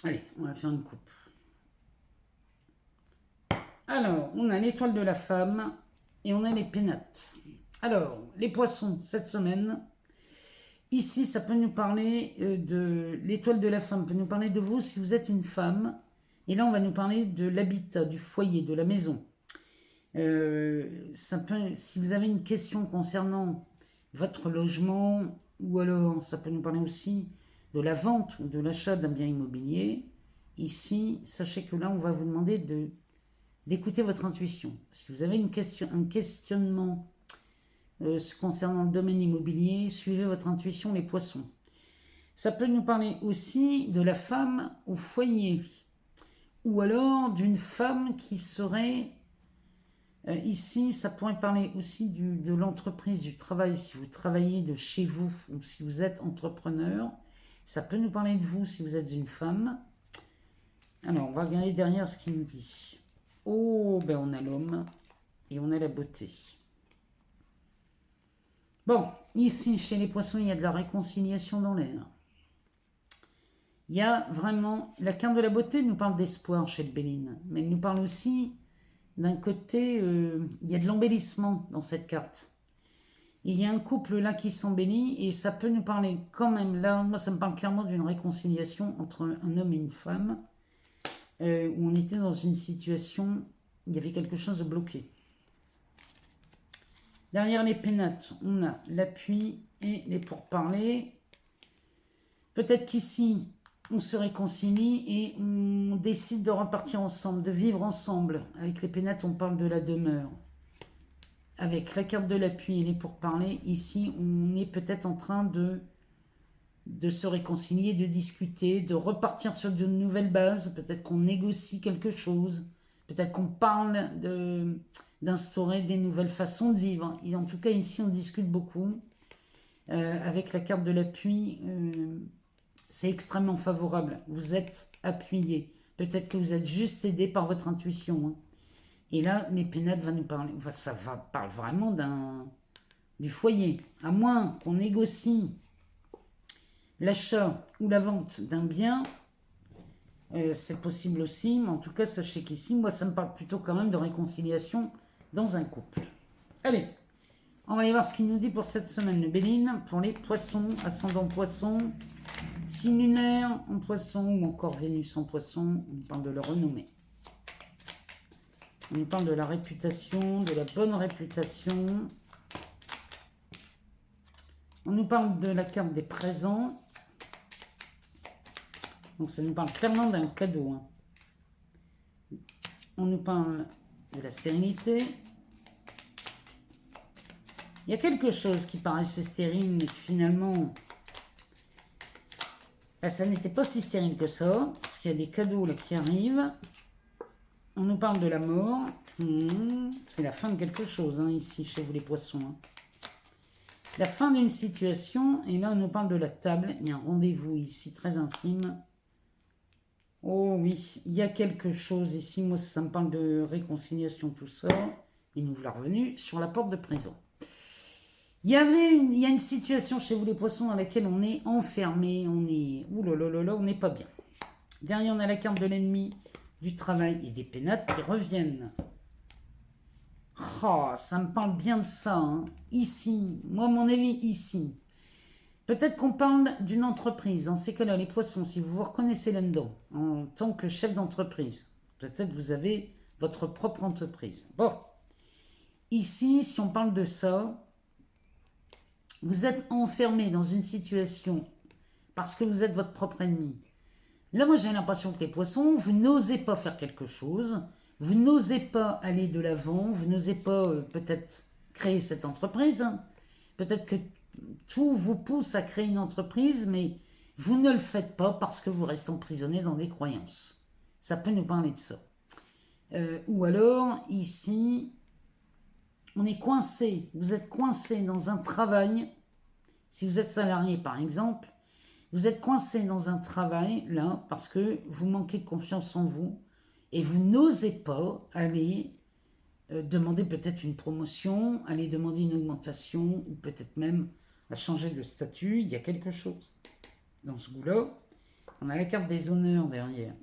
Allez, on va faire une coupe. Alors, on a l'étoile de la femme et on a les pénates. Alors, les Poissons, cette semaine, ici, ça peut nous parler de l'étoile de la femme, peut nous parler de vous si vous êtes une femme. Et là, on va nous parler de l'habitat, du foyer, de la maison. Si vous avez une question concernant votre logement, ou alors ça peut nous parler aussi de la vente ou de l'achat d'un bien immobilier, ici, sachez que là, on va vous demander d'écouter votre intuition. Si vous avez un questionnement concernant le domaine immobilier. Suivez votre intuition, les poissons. Ça peut nous parler aussi de la femme au foyer. Ou alors d'une femme qui serait... ici, ça pourrait parler aussi de l'entreprise, du travail. Si vous travaillez de chez vous ou si vous êtes entrepreneur, ça peut nous parler de vous si vous êtes une femme. Alors, on va regarder derrière ce qu'il nous dit. Oh, ben on a l'homme et on a la beauté. Bon, ici, chez les poissons, il y a de la réconciliation dans l'air. Il y a vraiment... La carte de la beauté nous parle d'espoir chez le Béline, mais elle nous parle aussi d'un côté... il y a de l'embellissement dans cette carte. Il y a un couple là qui s'embellit et ça peut nous parler quand même là... Moi, ça me parle clairement d'une réconciliation entre un homme et une femme où on était dans une situation... Il y avait quelque chose de bloqué. Derrière les pénates, on a l'appui et les pourparlers. Peut-être qu'ici, on se réconcilie et on décide de repartir ensemble, de vivre ensemble. Avec les pénates, on parle de la demeure. Avec la carte de l'appui et les pourparlers, ici, on est peut-être en train de se réconcilier, de discuter, de repartir sur de nouvelles bases. Peut-être qu'on négocie quelque chose. Peut-être qu'on parle d'instaurer des nouvelles façons de vivre. Et en tout cas, ici, on discute beaucoup. Avec la carte de l'appui, c'est extrêmement favorable. Vous êtes appuyé. Peut-être que vous êtes juste aidé par votre intuition. Hein. Et là, les pénates va nous parler. Enfin, ça parle vraiment du foyer. À moins qu'on négocie l'achat ou la vente d'un bien, c'est possible aussi, mais en tout cas, sachez qu'ici, moi, ça me parle plutôt quand même de réconciliation dans un couple. Allez, on va aller voir ce qu'il nous dit pour cette semaine, le Béline, pour les poissons, ascendant poisson, signe lunaire en poisson ou encore Vénus en poisson. On nous parle de leur renommée. On nous parle de la réputation, de la bonne réputation. On nous parle de la carte des présents. Donc ça nous parle clairement d'un cadeau. Hein. On nous parle de la stérilité. Il y a quelque chose qui paraissait stérile, mais finalement, ça n'était pas si stérile que ça, parce qu'il y a des cadeaux là qui arrivent. On nous parle de la mort. C'est la fin de quelque chose, hein, ici, chez vous les poissons. Hein. La fin d'une situation, et là on nous parle de la table. Il y a un rendez-vous ici, très intime. Oh oui, il y a quelque chose ici. Moi, ça me parle de réconciliation, tout ça. Et nous voilà revenus sur la porte de prison. Il y a une situation chez vous les poissons dans laquelle on est enfermé. On est... Ouh là là là là, on n'est pas bien. Derrière, on a la carte de l'ennemi, du travail et des pénates qui reviennent. Oh, ça me parle bien de ça. Hein. Ici, moi, mon avis, ici. Peut-être qu'on parle d'une entreprise. Dans ces cas-là, les poissons, si vous vous reconnaissez là-dedans, en tant que chef d'entreprise, peut-être vous avez votre propre entreprise. Bon, ici, si on parle de ça, vous êtes enfermé dans une situation parce que vous êtes votre propre ennemi. Là, moi, j'ai l'impression que les poissons, vous n'osez pas faire quelque chose, vous n'osez pas aller de l'avant, vous n'osez pas peut-être créer cette entreprise. Hein. Peut-être que tout vous pousse à créer une entreprise, mais vous ne le faites pas parce que vous restez emprisonné dans des croyances. Ça peut nous parler de ça. Ou alors, ici, on est coincé. Vous êtes coincé dans un travail. Si vous êtes salarié, par exemple, vous êtes coincé dans un travail, là, parce que vous manquez de confiance en vous et vous n'osez pas aller demander peut-être une promotion, aller demander une augmentation ou peut-être même à changer de statut. Il y a quelque chose dans ce goût-là. On a la carte des honneurs derrière.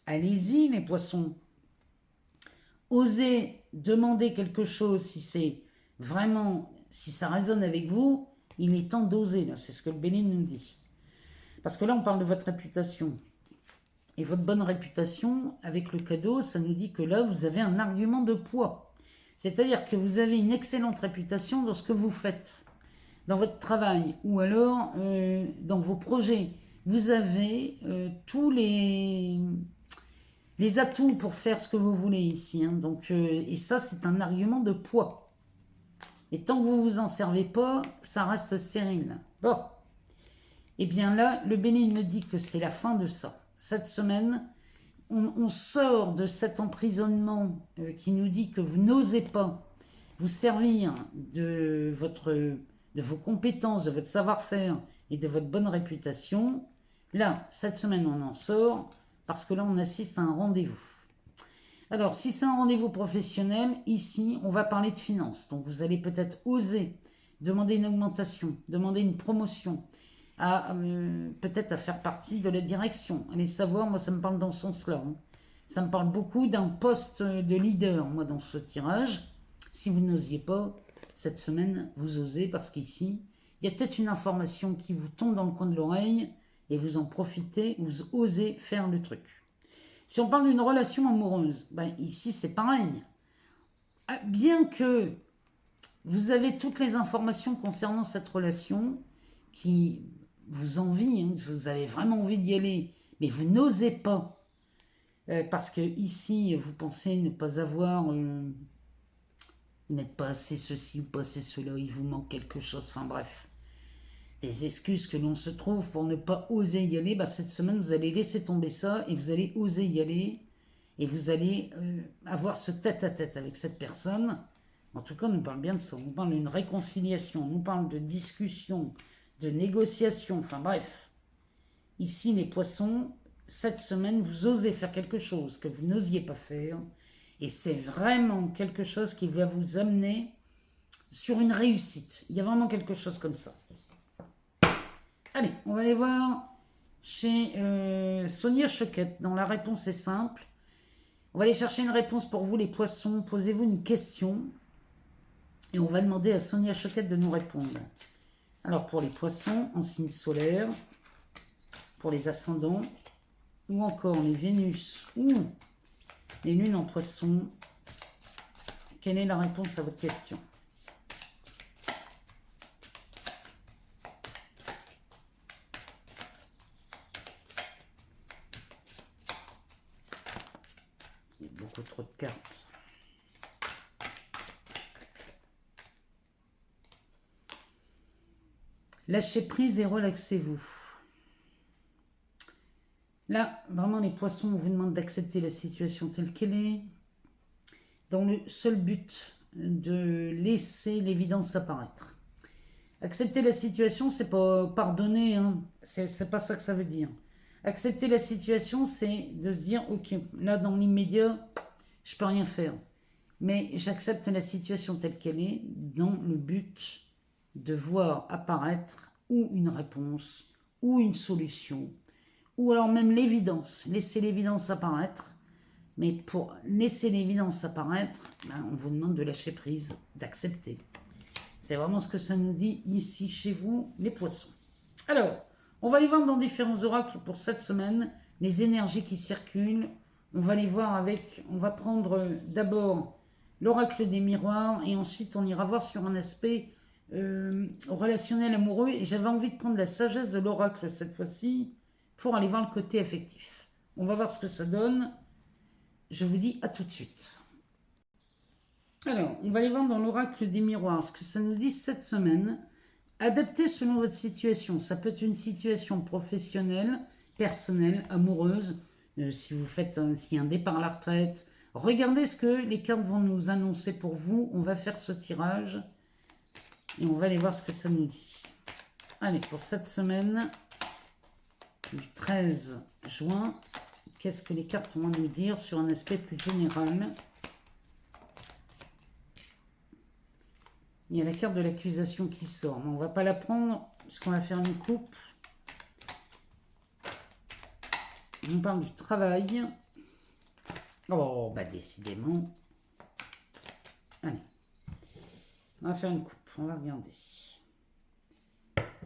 Allez-y les poissons. Osez demander quelque chose si c'est vraiment, si ça résonne avec vous, il est temps d'oser. Là, c'est ce que le Béline nous dit. Parce que là, on parle de votre réputation. Et votre bonne réputation, avec le cadeau, ça nous dit que là, vous avez un argument de poids. C'est-à-dire que vous avez une excellente réputation dans ce que vous faites, dans votre travail, ou alors dans vos projets. Vous avez tous les atouts pour faire ce que vous voulez ici. Hein. Donc, et ça, c'est un argument de poids. Et tant que vous vous en servez pas, ça reste stérile. Bon. Et bien là, le bénin me dit que c'est la fin de ça. Cette semaine, on sort de cet emprisonnement qui nous dit que vous n'osez pas vous servir de vos compétences, de votre savoir-faire et de votre bonne réputation. Là, cette semaine, on en sort parce que là, on assiste à un rendez-vous. Alors, si c'est un rendez-vous professionnel, ici, on va parler de finances. Donc, vous allez peut-être oser demander une augmentation, demander une promotion, peut-être à faire partie de la direction. Allez savoir, moi, ça me parle dans ce sens-là. Hein. Ça me parle beaucoup d'un poste de leader, moi, dans ce tirage. Si vous n'osiez pas, cette semaine, vous osez parce qu'ici, il y a peut-être une information qui vous tombe dans le coin de l'oreille et vous en profitez, vous osez faire le truc. Si on parle d'une relation amoureuse, ben ici c'est pareil. Bien que vous avez toutes les informations concernant cette relation qui vous envie, hein, vous avez vraiment envie d'y aller, mais vous n'osez pas parce que ici vous pensez ne pas avoir, vous n'êtes pas assez ceci ou pas assez cela, il vous manque quelque chose, enfin bref. Des excuses que l'on se trouve pour ne pas oser y aller, bah cette semaine vous allez laisser tomber ça et vous allez oser y aller et vous allez avoir ce tête-à-tête avec cette personne. En tout cas, on nous parle bien de ça, on nous parle d'une réconciliation, on nous parle de discussion, de négociation, enfin bref. Ici, les poissons, cette semaine, vous osez faire quelque chose que vous n'osiez pas faire et c'est vraiment quelque chose qui va vous amener sur une réussite. Il y a vraiment quelque chose comme ça. Allez, on va aller voir chez Sonia Choquette, dont la réponse est simple. On va aller chercher une réponse pour vous, les poissons. Posez-vous une question. Et on va demander à Sonia Choquette de nous répondre. Alors, pour les poissons, en signe solaire, pour les ascendants, ou encore les Vénus, ou les lunes en poissons, quelle est la réponse à votre question ? Beaucoup trop de cartes. Lâchez prise et relaxez-vous. Là, vraiment, les poissons, on vous demande d'accepter la situation telle qu'elle est, dans le seul but de laisser l'évidence apparaître. Accepter la situation, c'est pas pardonner, hein. C'est pas ça que ça veut dire. Accepter la situation, c'est de se dire, ok, là, dans l'immédiat, je peux rien faire. Mais j'accepte la situation telle qu'elle est dans le but de voir apparaître ou une réponse, ou une solution, ou alors même l'évidence. Laisser l'évidence apparaître. Mais pour laisser l'évidence apparaître, ben, on vous demande de lâcher prise, d'accepter. C'est vraiment ce que ça nous dit ici chez vous, les poissons. Alors, on va les voir dans différents oracles pour cette semaine, les énergies qui circulent. On va les voir avec, on va prendre d'abord l'oracle des miroirs et ensuite on ira voir sur un aspect relationnel amoureux. Et j'avais envie de prendre la sagesse de l'oracle cette fois-ci pour aller voir le côté affectif. On va voir ce que ça donne. Je vous dis à tout de suite. Alors, on va aller voir dans l'oracle des miroirs ce que ça nous dit cette semaine. Adaptez selon votre situation. Ça peut être une situation professionnelle, personnelle, amoureuse. Si vous faites s'il y a un départ à la retraite, regardez ce que les cartes vont nous annoncer pour vous. On va faire ce tirage et on va aller voir ce que ça nous dit. Allez, pour cette semaine, du 13 juin, qu'est-ce que les cartes vont nous dire sur un aspect plus général ? Il y a la carte de l'accusation qui sort, mais on ne va pas la prendre parce qu'on va faire une coupe. On parle du travail. Oh, bah décidément. Allez, on va faire une coupe, on va regarder.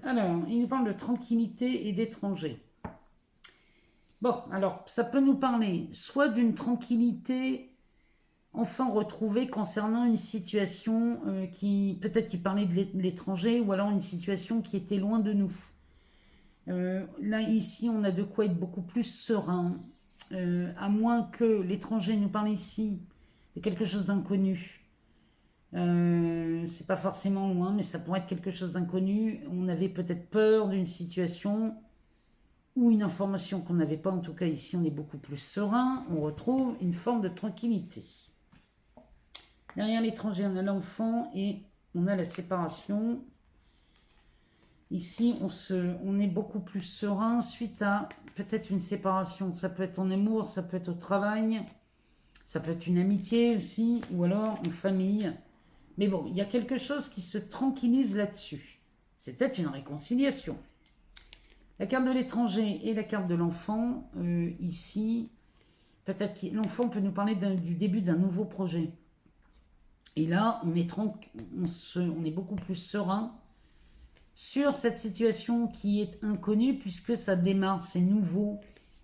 Alors, il nous parle de tranquillité et d'étranger. Bon, alors, ça peut nous parler soit d'une tranquillité enfin retrouvée concernant une situation qui, peut-être qui parlait de l'étranger, ou alors une situation qui était loin de nous. Là, ici, on a de quoi être beaucoup plus serein, à moins que l'étranger nous parle ici de quelque chose d'inconnu. C'est pas forcément loin, mais ça pourrait être quelque chose d'inconnu. On avait peut-être peur d'une situation ou une information qu'on n'avait pas. En tout cas, ici, on est beaucoup plus serein. On retrouve une forme de tranquillité. Derrière l'étranger, on a l'enfant et on a la séparation. Ici, on est beaucoup plus serein suite à peut-être une séparation. Ça peut être en amour, ça peut être au travail, ça peut être une amitié aussi, ou alors en famille. Mais bon, il y a quelque chose qui se tranquillise là-dessus. C'est peut-être une réconciliation. La carte de l'étranger et la carte de l'enfant, ici, peut-être que l'enfant peut nous parler du début d'un nouveau projet. Et là, on est beaucoup plus serein sur cette situation qui est inconnue puisque ça démarre, c'est nouveau.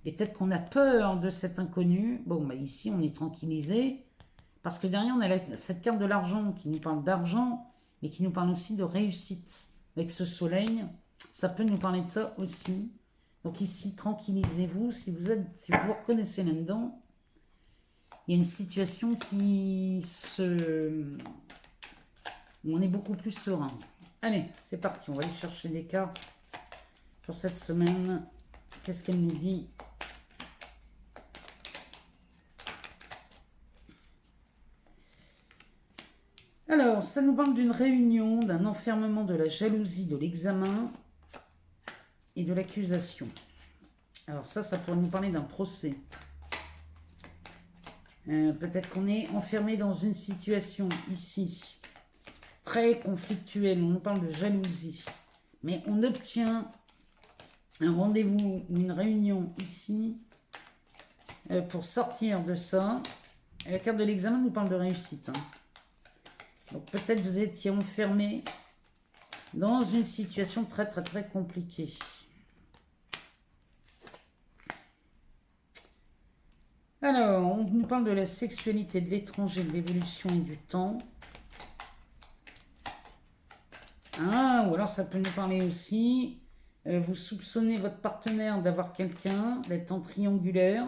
Et peut-être qu'on a peur de cet inconnu. Bon, bah ici, on est tranquillisé parce que derrière, on a cette carte de l'argent qui nous parle d'argent, mais qui nous parle aussi de réussite. Avec ce soleil, ça peut nous parler de ça aussi. Donc ici, tranquillisez-vous. Si vous vous reconnaissez là-dedans, il y a une situation où on est beaucoup plus serein. Allez, c'est parti. On va aller chercher des cartes pour cette semaine. Qu'est-ce qu'elle nous dit ? Alors, ça nous parle d'une réunion, d'un enfermement, de la jalousie, de l'examen et de l'accusation. Alors ça pourrait nous parler d'un procès. Peut-être qu'on est enfermé dans une situation ici très conflictuelle. On nous parle de jalousie. Mais on obtient un rendez-vous ou une réunion ici pour sortir de ça. La carte de l'examen nous parle de réussite. Donc peut-être vous étiez enfermé dans une situation très très très compliquée. Alors, on nous parle de la sexualité, de l'étranger, de l'évolution et du temps. Ou alors ça peut nous parler aussi, vous soupçonnez votre partenaire d'avoir quelqu'un, d'être en triangulaire.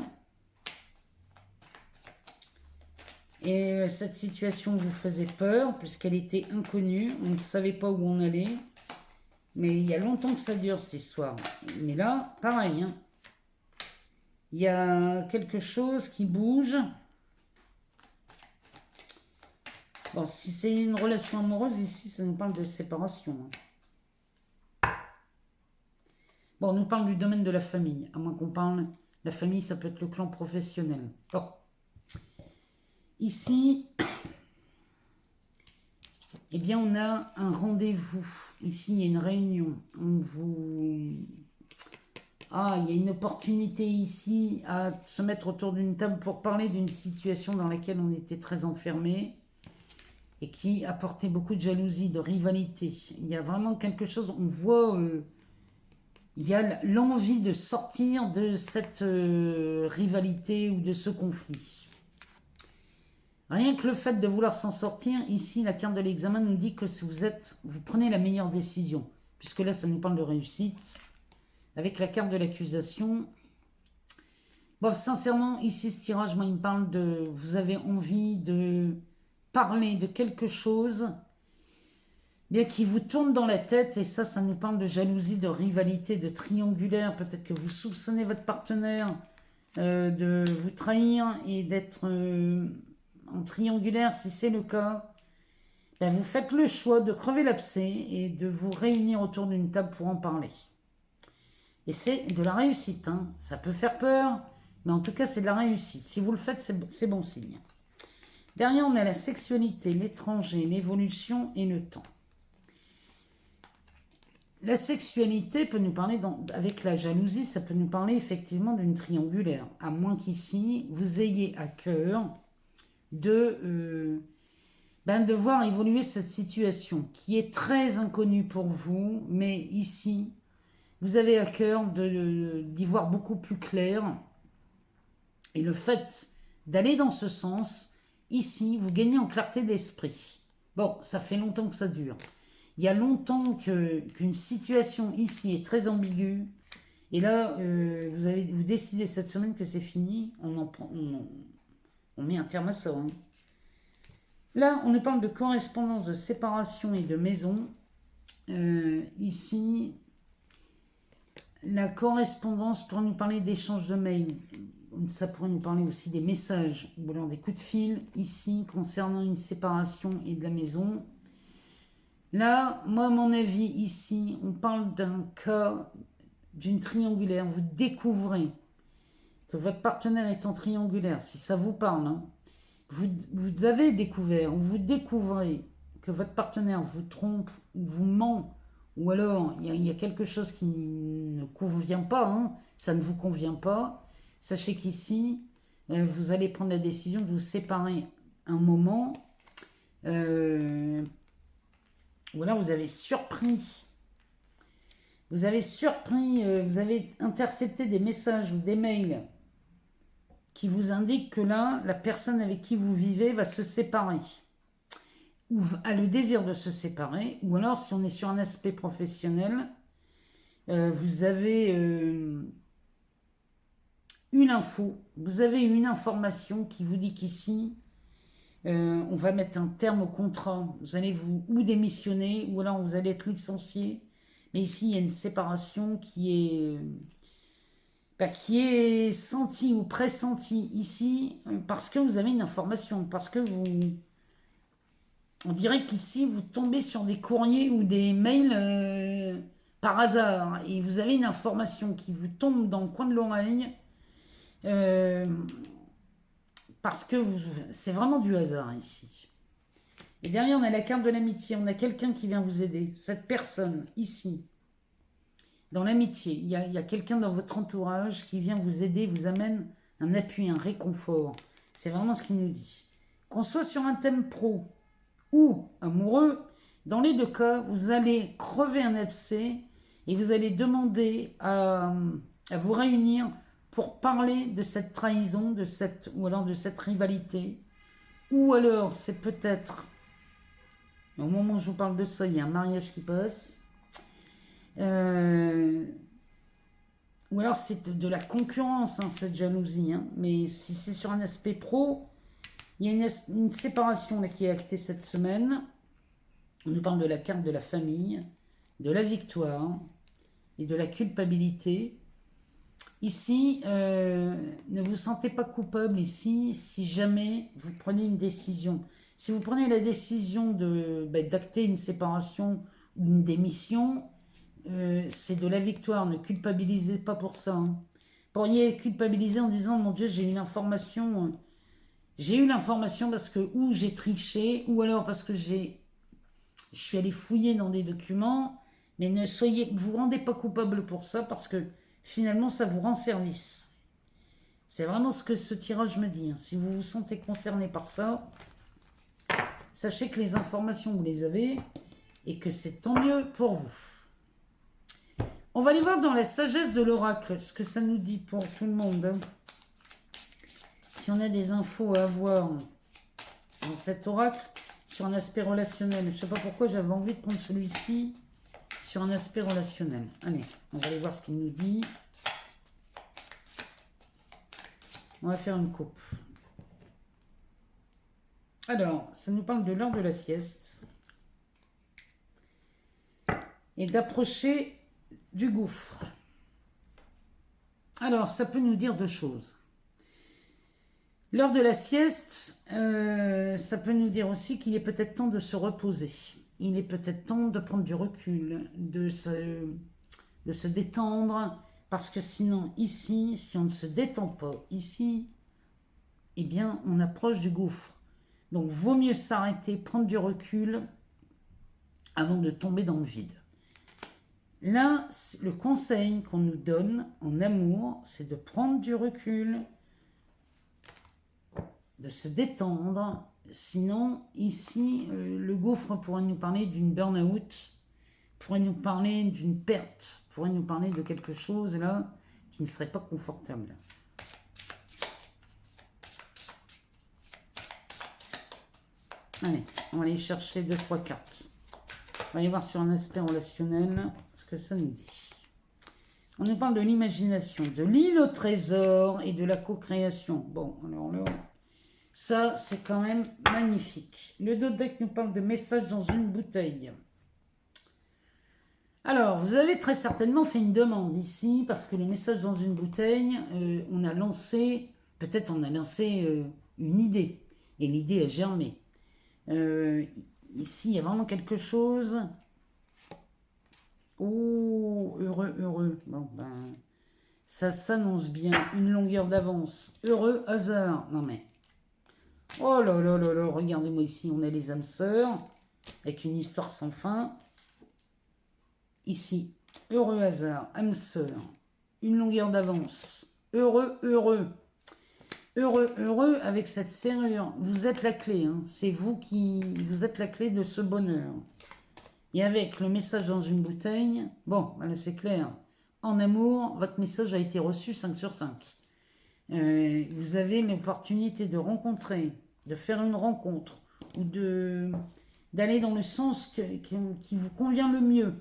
Et cette situation vous faisait peur, puisqu'elle était inconnue, on ne savait pas où on allait. Mais il y a longtemps que ça dure cette histoire. Mais là, pareil, il y a quelque chose qui bouge. Bon, si c'est une relation amoureuse, ici, ça nous parle de séparation. Bon, on nous parle du domaine de la famille. À moins qu'on parle... La famille, ça peut être le clan professionnel. Bon. Ici, eh bien, on a un rendez-vous. Ici, il y a une réunion. Il y a une opportunité ici à se mettre autour d'une table pour parler d'une situation dans laquelle on était très enfermé et qui apportait beaucoup de jalousie, de rivalité. Il y a vraiment quelque chose, on voit, il y a l'envie de sortir de cette rivalité ou de ce conflit. Rien que le fait de vouloir s'en sortir, ici, la carte de l'examen nous dit que si vous prenez la meilleure décision, puisque là, ça nous parle de réussite. Avec la carte de l'accusation, bon, sincèrement, ici, ce tirage, moi, il me parle de... Vous avez envie de parler de quelque chose bien qui vous tourne dans la tête, et ça nous parle de jalousie, de rivalité, de triangulaire. Peut-être que vous soupçonnez votre partenaire de vous trahir et d'être en triangulaire, si c'est le cas. Ben, vous faites le choix de crever l'abcès et de vous réunir autour d'une table pour en parler. Et c'est de la réussite. Ça peut faire peur, mais en tout cas, c'est de la réussite. Si vous le faites, c'est bon signe. Derrière, on a la sexualité, l'étranger, l'évolution et le temps. La sexualité peut nous parler, avec la jalousie, ça peut nous parler effectivement d'une triangulaire. À moins qu'ici, vous ayez à cœur de voir évoluer cette situation qui est très inconnue pour vous, mais ici, vous avez à cœur d'y voir beaucoup plus clair. Et le fait d'aller dans ce sens, ici, vous gagnez en clarté d'esprit. Bon, ça fait longtemps que ça dure. Il y a longtemps qu'une situation ici est très ambiguë. Et là, vous décidez cette semaine que c'est fini. On met un terme à ça. Là, on nous parle de correspondance, de séparation et de maison. Ici, la correspondance pourrait nous parler d'échange de mails. Ça pourrait nous parler aussi des messages ou alors des coups de fil. Ici, concernant une séparation et de la maison. Là, moi, à mon avis, ici, on parle d'un cas d'une triangulaire. Vous découvrez que votre partenaire est en triangulaire, si ça vous parle. Hein. Vous avez découvert, ou vous découvrez que votre partenaire vous trompe, ou vous ment, ou alors il y a quelque chose qui ne convient pas, hein, ça ne vous convient pas. Sachez qu'ici, vous allez prendre la décision de vous séparer un moment. Voilà, vous avez surpris. Vous avez intercepté des messages ou des mails qui vous indiquent que là, la personne avec qui vous vivez va se séparer. Ou a le désir de se séparer. Ou alors, si on est sur un aspect professionnel, vous avez une info, vous avez une information qui vous dit qu'ici, on va mettre un terme au contrat. Vous allez ou démissionner, ou alors vous allez être licencié. Mais ici, il y a une séparation qui est sentie ou pressentie ici, parce que vous avez une information, parce que on dirait qu'ici, vous tombez sur des courriers ou des mails par hasard, et vous avez une information qui vous tombe dans le coin de l'oreille, parce que c'est vraiment du hasard ici. Et derrière, on a la carte de l'amitié. On a quelqu'un qui vient vous aider. Cette personne, ici, dans l'amitié, il y a quelqu'un dans votre entourage qui vient vous aider, vous amène un appui, un réconfort. C'est vraiment ce qu'il nous dit. Qu'on soit sur un thème pro ou amoureux, dans les deux cas, vous allez crever un abcès et vous allez demander à vous réunir pour parler de cette trahison, ou alors de cette rivalité. Ou alors, c'est peut-être, au moment où je vous parle de ça, il y a un mariage qui passe. Ou alors, c'est de la concurrence, hein, cette jalousie. Hein. Mais si c'est sur un aspect pro, il y a une séparation là, qui est actée cette semaine. On nous parle de la carte de la famille, de la victoire et de la culpabilité. Ici, ne vous sentez pas coupable ici si jamais vous prenez une décision. Si vous prenez la décision d'acter une séparation ou une démission, c'est de la victoire. Ne culpabilisez pas pour ça. Hein. Vous pourriez culpabiliser en disant, mon Dieu, j'ai eu l'information parce que ou j'ai triché, ou alors parce que je suis allé fouiller dans des documents, mais ne vous rendez pas coupable pour ça parce que finalement, ça vous rend service. C'est vraiment ce que ce tirage me dit. Hein. Si vous vous sentez concerné par ça, sachez que les informations, vous les avez et que c'est tant mieux pour vous. On va aller voir dans la sagesse de l'oracle ce que ça nous dit pour tout le monde. Hein. Si on a des infos à avoir dans cet oracle sur un aspect relationnel. Je ne sais pas pourquoi j'avais envie de prendre celui-ci sur un aspect relationnel. Allez, on va aller voir ce qu'il nous dit. On va faire une coupe. Alors, ça nous parle de l'heure de la sieste et d'approcher du gouffre. Alors, ça peut nous dire deux choses. L'heure de la sieste, ça peut nous dire aussi qu'il est peut-être temps de se reposer. Il est peut-être temps de prendre du recul, de se détendre, parce que sinon, ici, si on ne se détend pas, ici, eh bien, on approche du gouffre. Donc, vaut mieux s'arrêter, prendre du recul, avant de tomber dans le vide. Là, le conseil qu'on nous donne en amour, c'est de prendre du recul, de se détendre. Sinon, ici, le gouffre pourrait nous parler d'une burn-out, pourrait nous parler d'une perte, pourrait nous parler de quelque chose là qui ne serait pas confortable. Allez, on va aller chercher 2-3 cartes. On va aller voir sur un aspect relationnel ce que ça nous dit. On nous parle de l'imagination, de l'île au trésor et de la co-création. Bon, alors là, Ça, c'est quand même magnifique. Le dos de deck nous parle de messages dans une bouteille. Alors, vous avez très certainement fait une demande ici, parce que le message dans une bouteille, on a lancé, peut-être on a lancé une idée, et l'idée a germé. Ici, il y a vraiment quelque chose. Oh, heureux, heureux. Bon, ben, ça s'annonce bien. Une longueur d'avance. Heureux hasard. Non mais. Oh là là là là, regardez-moi ici, on a les âmes sœurs, avec une histoire sans fin. Ici, heureux hasard, âme sœur, une longueur d'avance. Heureux, heureux. Heureux, heureux avec cette serrure. Vous êtes la clé, hein. C'est vous qui... Vous êtes la clé de ce bonheur. Et avec le message dans une bouteille, bon, là c'est clair. En amour, votre message a été reçu 5 sur 5. Vous avez l'opportunité de rencontrer, de faire une rencontre, ou d'aller dans le sens qui vous convient le mieux.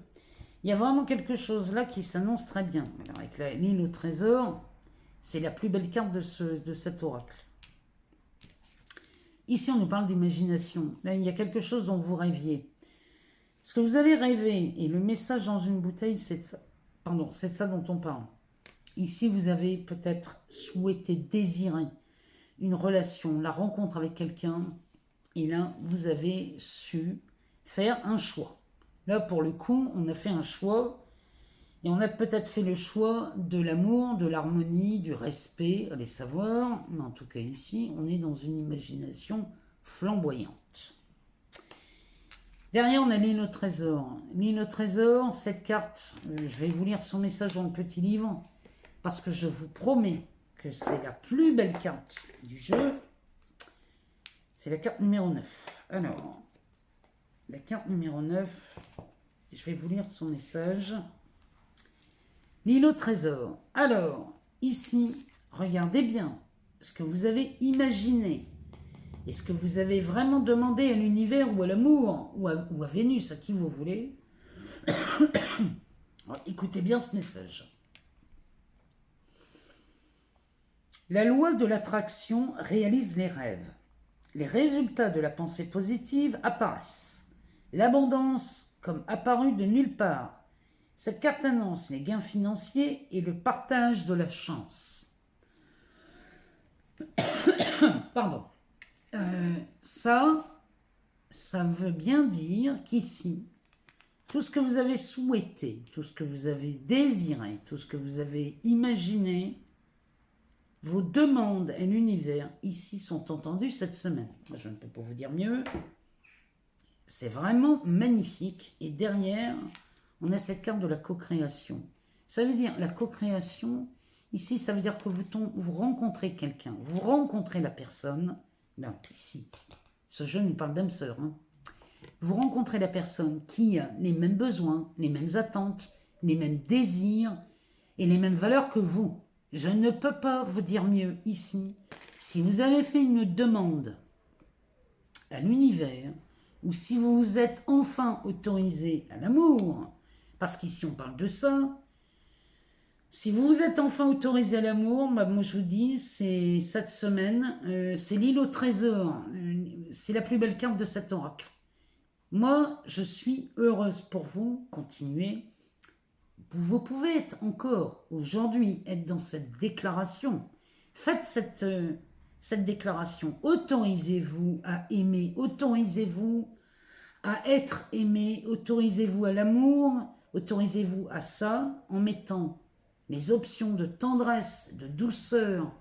Il y a vraiment quelque chose là qui s'annonce très bien. Alors avec l'île au trésor, c'est la plus belle carte de cet oracle. Ici, on nous parle d'imagination. Là, il y a quelque chose dont vous rêviez. Ce que vous avez rêvé, et le message dans une bouteille, c'est de ça. Pardon, c'est de ça dont on parle. Ici, vous avez peut-être souhaité, désiré une relation, la rencontre avec quelqu'un, et là, vous avez su faire un choix. Là, pour le coup, on a fait un choix, et on a peut-être fait le choix de l'amour, de l'harmonie, du respect, allez savoir, mais en tout cas ici, on est dans une imagination flamboyante. Derrière, on a l'île au trésor. L'île au trésor, cette carte, je vais vous lire son message dans le petit livre, parce que je vous promets que c'est la plus belle carte du jeu. C'est la carte numéro 9. Alors, la carte numéro 9, je vais vous lire son message. L'île au trésor. Alors, ici, regardez bien ce que vous avez imaginé. Est-ce que vous avez vraiment demandé à l'univers ou à l'amour ou à Vénus, à qui vous voulez? Alors, écoutez bien ce message. La loi de l'attraction réalise les rêves. Les résultats de la pensée positive apparaissent. L'abondance comme apparue de nulle part. Cette carte annonce les gains financiers et le partage de la chance. Pardon. Ça veut bien dire qu'ici, tout ce que vous avez souhaité, tout ce que vous avez désiré, tout ce que vous avez imaginé, vos demandes à l'univers ici sont entendues cette semaine. Je ne peux pas vous dire mieux. C'est vraiment magnifique. Et derrière, on a cette carte de la co-création. Ça veut dire, la co-création, ici, ça veut dire que vous rencontrez quelqu'un, vous rencontrez la personne. Là, ici, ce jeu nous parle d'âme sœur. Hein. Vous rencontrez la personne qui a les mêmes besoins, les mêmes attentes, les mêmes désirs et les mêmes valeurs que vous. Je ne peux pas vous dire mieux ici. Si vous avez fait une demande à l'univers, ou si vous vous êtes enfin autorisé à l'amour, parce qu'ici on parle de ça, si vous vous êtes enfin autorisé à l'amour, moi je vous dis, c'est cette semaine, c'est l'île au trésor, c'est la plus belle carte de cet oracle. Moi, je suis heureuse pour vous, continuez. Vous pouvez être encore, aujourd'hui, être dans cette déclaration. Faites cette déclaration. Autorisez-vous à aimer, autorisez-vous à être aimé, autorisez-vous à l'amour, autorisez-vous à ça en mettant les options de tendresse, de douceur,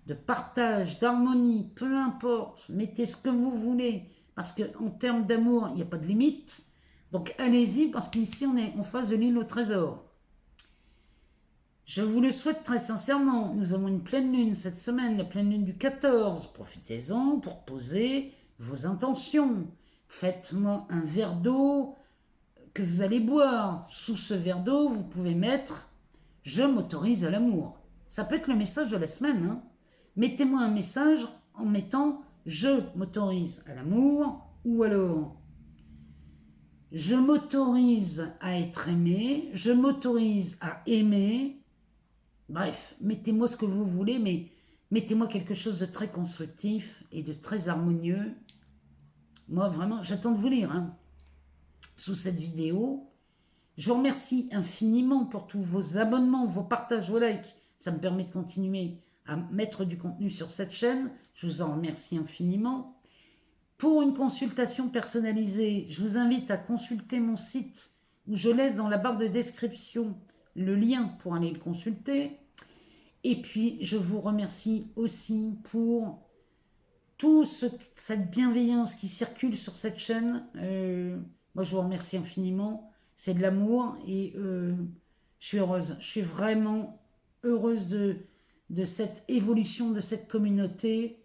de partage, d'harmonie, peu importe, mettez ce que vous voulez, parce qu'en termes d'amour, il n'y a pas de limite. Donc allez-y, parce qu'ici, on est en face de l'île au trésor. Je vous le souhaite très sincèrement. Nous avons une pleine lune cette semaine, la pleine lune du 14. Profitez-en pour poser vos intentions. Faites-moi un verre d'eau que vous allez boire. Sous ce verre d'eau, vous pouvez mettre « Je m'autorise à l'amour ». Ça peut être le message de la semaine. Hein. Mettez-moi un message en mettant « Je m'autorise à l'amour » ou alors « Je m'autorise à être aimé »,« Je m'autorise à aimer ». Bref, mettez-moi ce que vous voulez, mais Mettez-moi quelque chose de très constructif et de très harmonieux. Moi, vraiment, j'attends de vous lire hein, sous cette vidéo. Je vous remercie infiniment pour tous vos abonnements, vos partages, vos likes. Ça me permet de continuer à mettre du contenu sur cette chaîne. Je vous en remercie infiniment. Pour une consultation personnalisée, je vous invite à consulter mon site où je laisse dans la barre de description le lien pour aller le consulter. Et puis, je vous remercie aussi pour toute cette bienveillance qui circule sur cette chaîne. Moi, je vous remercie infiniment. C'est de l'amour et je suis heureuse. Je suis vraiment heureuse de cette évolution de cette communauté.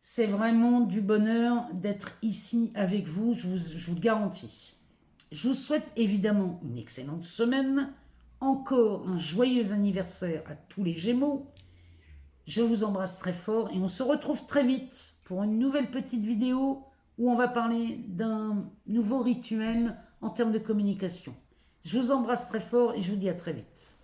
C'est vraiment du bonheur d'être ici avec vous, je vous le garantis. Je vous souhaite évidemment une excellente semaine, encore un joyeux anniversaire à tous les Gémeaux. Je vous embrasse très fort et on se retrouve très vite pour une nouvelle petite vidéo où on va parler d'un nouveau rituel en termes de communication. Je vous embrasse très fort et je vous dis à très vite.